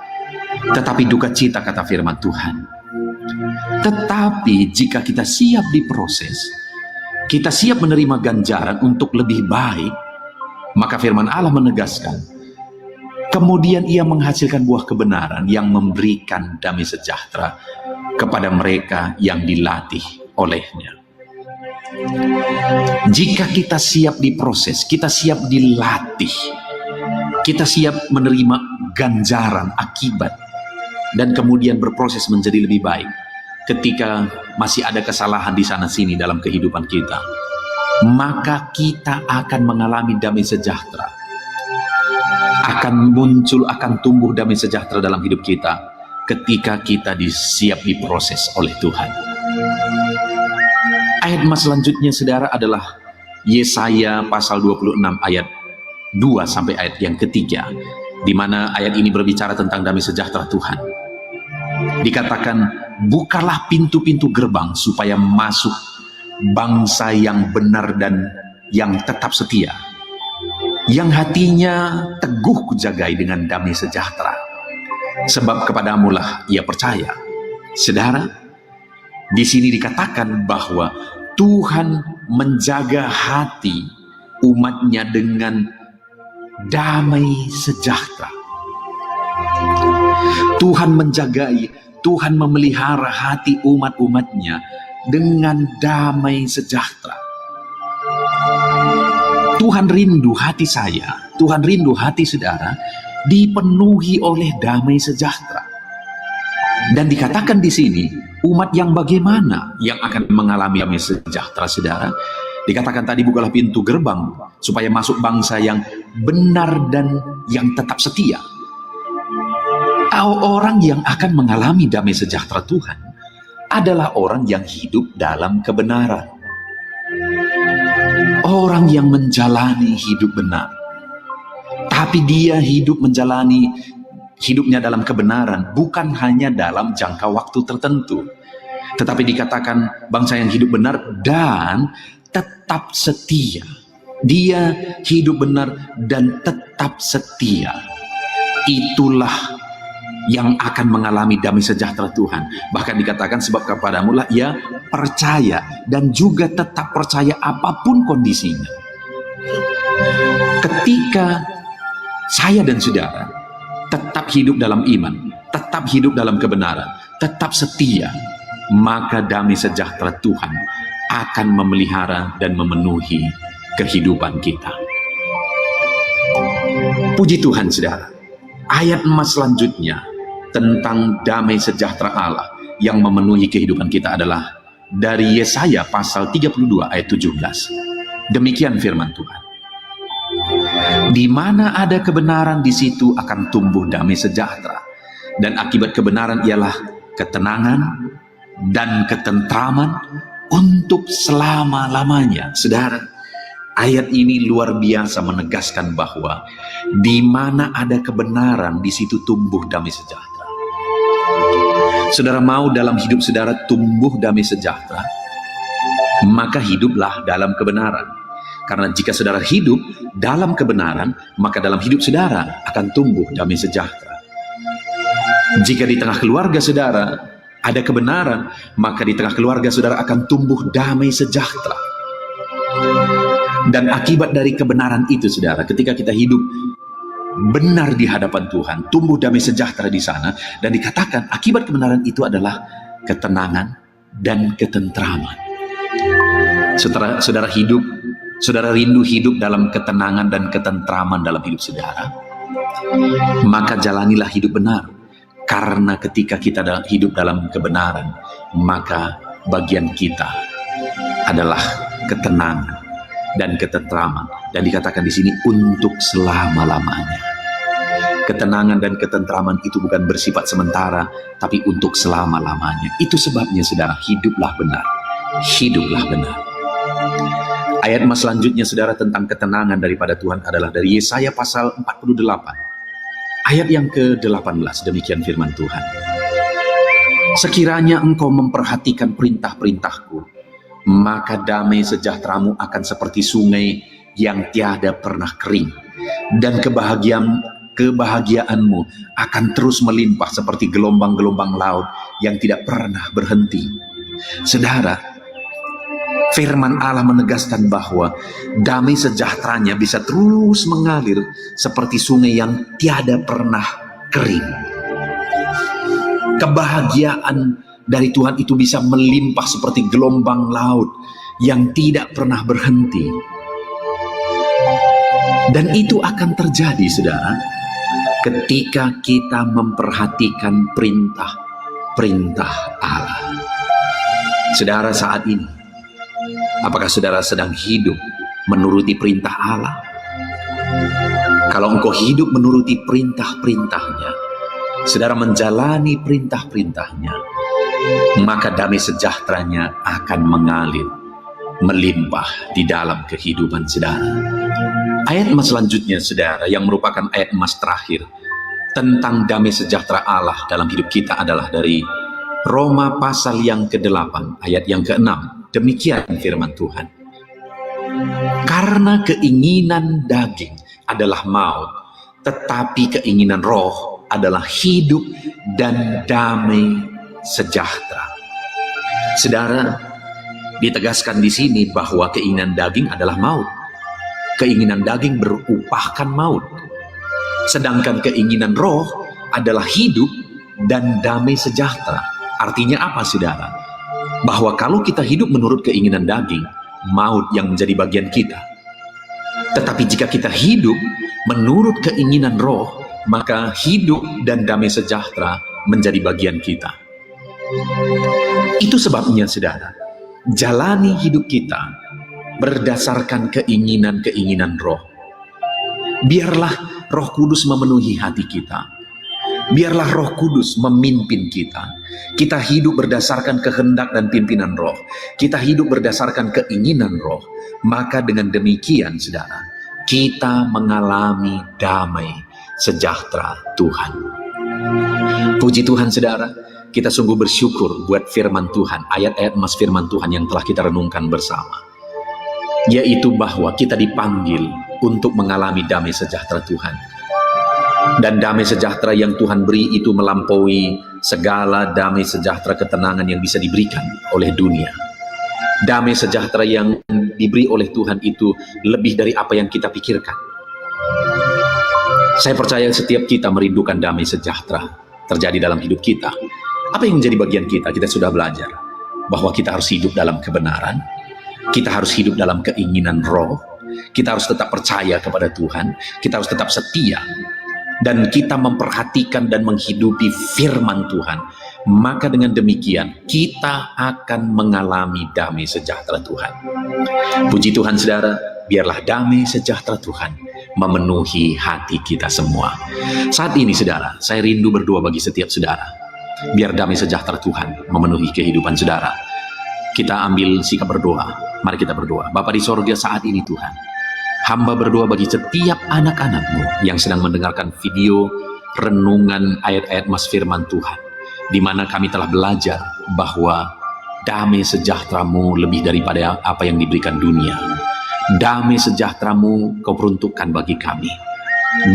tetapi duka cita, kata firman Tuhan. Tetapi jika kita siap diproses, kita siap menerima ganjaran untuk lebih baik, maka firman Allah menegaskan, kemudian ia menghasilkan buah kebenaran yang memberikan damai sejahtera kepada mereka yang dilatih olehnya. Jika kita siap diproses, kita siap dilatih, kita siap menerima ganjaran akibat dan kemudian berproses menjadi lebih baik ketika masih ada kesalahan di sana sini dalam kehidupan kita, maka kita akan mengalami damai sejahtera, akan muncul, akan tumbuh damai sejahtera dalam hidup kita ketika kita siap diproses oleh Tuhan. Ayat mas selanjutnya saudara adalah Yesaya pasal 26 ayat 2 sampai ayat yang ketiga, di mana ayat ini berbicara tentang damai sejahtera Tuhan. Dikatakan, bukalah pintu-pintu gerbang supaya masuk bangsa yang benar dan yang tetap setia, yang hatinya teguh kujagai dengan damai sejahtera, sebab kepadamulah ia percaya. Saudara, di sini dikatakan bahwa Tuhan menjaga hati umatnya dengan damai sejahtera. Tuhan menjagai, Tuhan memelihara hati umat-umatnya dengan damai sejahtera. Tuhan rindu hati saya, Tuhan rindu hati saudara dipenuhi oleh damai sejahtera. Dan dikatakan di sini, umat yang bagaimana yang akan mengalami damai sejahtera saudara? Dikatakan tadi, bukalah pintu gerbang supaya masuk bangsa yang benar dan yang tetap setia. Orang yang akan mengalami damai sejahtera Tuhan adalah orang yang hidup dalam kebenaran. Orang yang menjalani hidup benar. Tapi dia hidup menjalani hidupnya dalam kebenaran bukan hanya dalam jangka waktu tertentu. Tetapi dikatakan bangsa yang hidup benar dan tetap setia. Dia hidup benar dan tetap setia. Itulah yang akan mengalami damai sejahtera Tuhan. Bahkan dikatakan, sebab kepadamulah ia percaya dan juga tetap percaya apapun kondisinya. Ketika saya dan saudara tetap hidup dalam iman, tetap hidup dalam kebenaran, tetap setia, maka damai sejahtera Tuhan akan memelihara dan memenuhi kehidupan kita. Puji Tuhan saudara. Ayat emas selanjutnya tentang damai sejahtera Allah yang memenuhi kehidupan kita adalah dari Yesaya pasal 32 ayat 17. Demikian firman Tuhan. Di mana ada kebenaran, di situ akan tumbuh damai sejahtera. Dan akibat kebenaran ialah ketenangan dan ketentraman untuk selama-lamanya. Saudara, ayat ini luar biasa menegaskan bahwa di mana ada kebenaran, di situ tumbuh damai sejahtera. Saudara mau dalam hidup saudara tumbuh damai sejahtera, maka hiduplah dalam kebenaran. Karena jika saudara hidup dalam kebenaran, maka dalam hidup saudara akan tumbuh damai sejahtera. Jika di tengah keluarga saudara ada kebenaran, maka di tengah keluarga saudara akan tumbuh damai sejahtera. Dan akibat dari kebenaran itu, saudara, ketika kita hidup benar di hadapan Tuhan, tumbuh damai sejahtera di sana, dan dikatakan akibat kebenaran itu adalah ketenangan dan ketentraman. Saudara hidup, saudara rindu hidup dalam ketenangan dan ketentraman dalam hidup saudara, maka jalanilah hidup benar. Karena ketika kita hidup dalam kebenaran, maka bagian kita adalah ketenangan dan ketentraman. Dan dikatakan di sini untuk selama-lamanya. Ketenangan dan ketentraman itu bukan bersifat sementara, tapi untuk selama-lamanya. Itu sebabnya saudara, hiduplah benar. Hiduplah benar. Ayat selanjutnya saudara tentang ketenangan daripada Tuhan adalah dari Yesaya pasal 48. Ayat yang ke-18, demikian firman Tuhan. Sekiranya engkau memperhatikan perintah-perintahku, maka damai sejahteramu akan seperti sungai yang tiada pernah kering. Dan kebahagiaanmu akan terus melimpah seperti gelombang-gelombang laut yang tidak pernah berhenti. Saudara, firman Allah menegaskan bahwa damai sejahteranya bisa terus mengalir seperti sungai yang tiada pernah kering. Kebahagiaan dari Tuhan itu bisa melimpah seperti gelombang laut yang tidak pernah berhenti. Dan itu akan terjadi, saudara, ketika kita memperhatikan perintah-perintah Allah. Saudara, saat ini, apakah saudara sedang hidup menuruti perintah Allah? Kalau engkau hidup menuruti perintah-perintahnya, saudara menjalani perintah-perintahnya, maka damai sejahteranya akan mengalir, melimpah di dalam kehidupan saudara. Ayat emas selanjutnya, saudara, yang merupakan ayat emas terakhir tentang damai sejahtera Allah dalam hidup kita adalah dari Roma pasal yang ke-8, ayat yang ke-6. Demikian firman Tuhan. Karena keinginan daging adalah maut, tetapi keinginan roh adalah hidup dan damai sejahtera. Saudara, ditegaskan di sini bahwa keinginan daging adalah maut. Keinginan daging berupahkan maut. Sedangkan keinginan roh adalah hidup dan damai sejahtera. Artinya apa, saudara? Bahwa kalau kita hidup menurut keinginan daging, maut yang menjadi bagian kita. Tetapi jika kita hidup menurut keinginan roh, maka hidup dan damai sejahtera menjadi bagian kita. Itu sebabnya, saudara, jalani hidup kita berdasarkan keinginan-keinginan roh. Biarlah Roh Kudus memenuhi hati kita. Biarlah Roh Kudus memimpin kita. Kita hidup berdasarkan kehendak dan pimpinan roh. Kita hidup berdasarkan keinginan roh. Maka dengan demikian, saudara, kita mengalami damai sejahtera Tuhan. Puji Tuhan, saudara, kita sungguh bersyukur buat firman Tuhan, ayat-ayat emas firman Tuhan yang telah kita renungkan bersama. Yaitu bahwa kita dipanggil untuk mengalami damai sejahtera Tuhan. Dan damai sejahtera yang Tuhan beri itu melampaui segala damai sejahtera ketenangan yang bisa diberikan oleh dunia. Damai sejahtera yang diberi oleh Tuhan itu lebih dari apa yang kita pikirkan. Saya percaya setiap kita merindukan damai sejahtera terjadi dalam hidup kita. Apa yang menjadi bagian kita? Kita sudah belajar bahwa kita harus hidup dalam kebenaran. Kita harus hidup dalam keinginan roh. Kita harus tetap percaya kepada Tuhan. Kita harus tetap setia. Dan kita memperhatikan dan menghidupi firman Tuhan. Maka dengan demikian kita akan mengalami damai sejahtera Tuhan. Puji Tuhan, saudara, biarlah damai sejahtera Tuhan memenuhi hati kita semua. Saat ini saudara, saya rindu berdoa bagi setiap saudara. Biar damai sejahtera Tuhan memenuhi kehidupan saudara. Kita ambil sikap berdoa. Mari kita berdoa. Bapa di sorga, saat ini Tuhan, hamba berdoa bagi setiap anak-anak-Mu yang sedang mendengarkan video renungan ayat-ayat Mas firman Tuhan, di mana kami telah belajar bahwa damai sejahtera-Mu lebih daripada apa yang diberikan dunia. Damai sejahtera-Mu Kau peruntukkan bagi kami.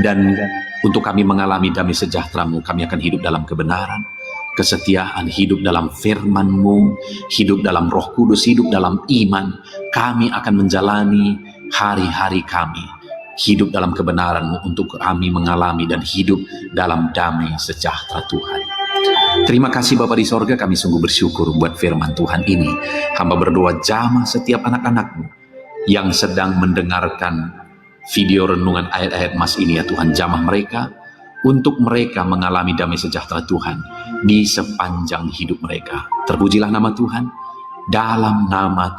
Dan untuk kami mengalami damai sejahtera-Mu, kami akan hidup dalam kebenaran, kesetiaan, hidup dalam firman-Mu, hidup dalam Roh Kudus, hidup dalam iman. Kami akan menjalani hari-hari kami hidup dalam kebenaran-Mu untuk kami mengalami dan hidup dalam damai sejahtera Tuhan. Terima kasih Bapa di sorga, kami sungguh bersyukur buat firman Tuhan ini. Hamba berdoa jamah setiap anak-anak-Mu yang sedang mendengarkan video renungan ayat-ayat Mas ini ya Tuhan. Jamah mereka untuk mereka mengalami damai sejahtera Tuhan di sepanjang hidup mereka. Terpujilah nama Tuhan, dalam nama Tuhan.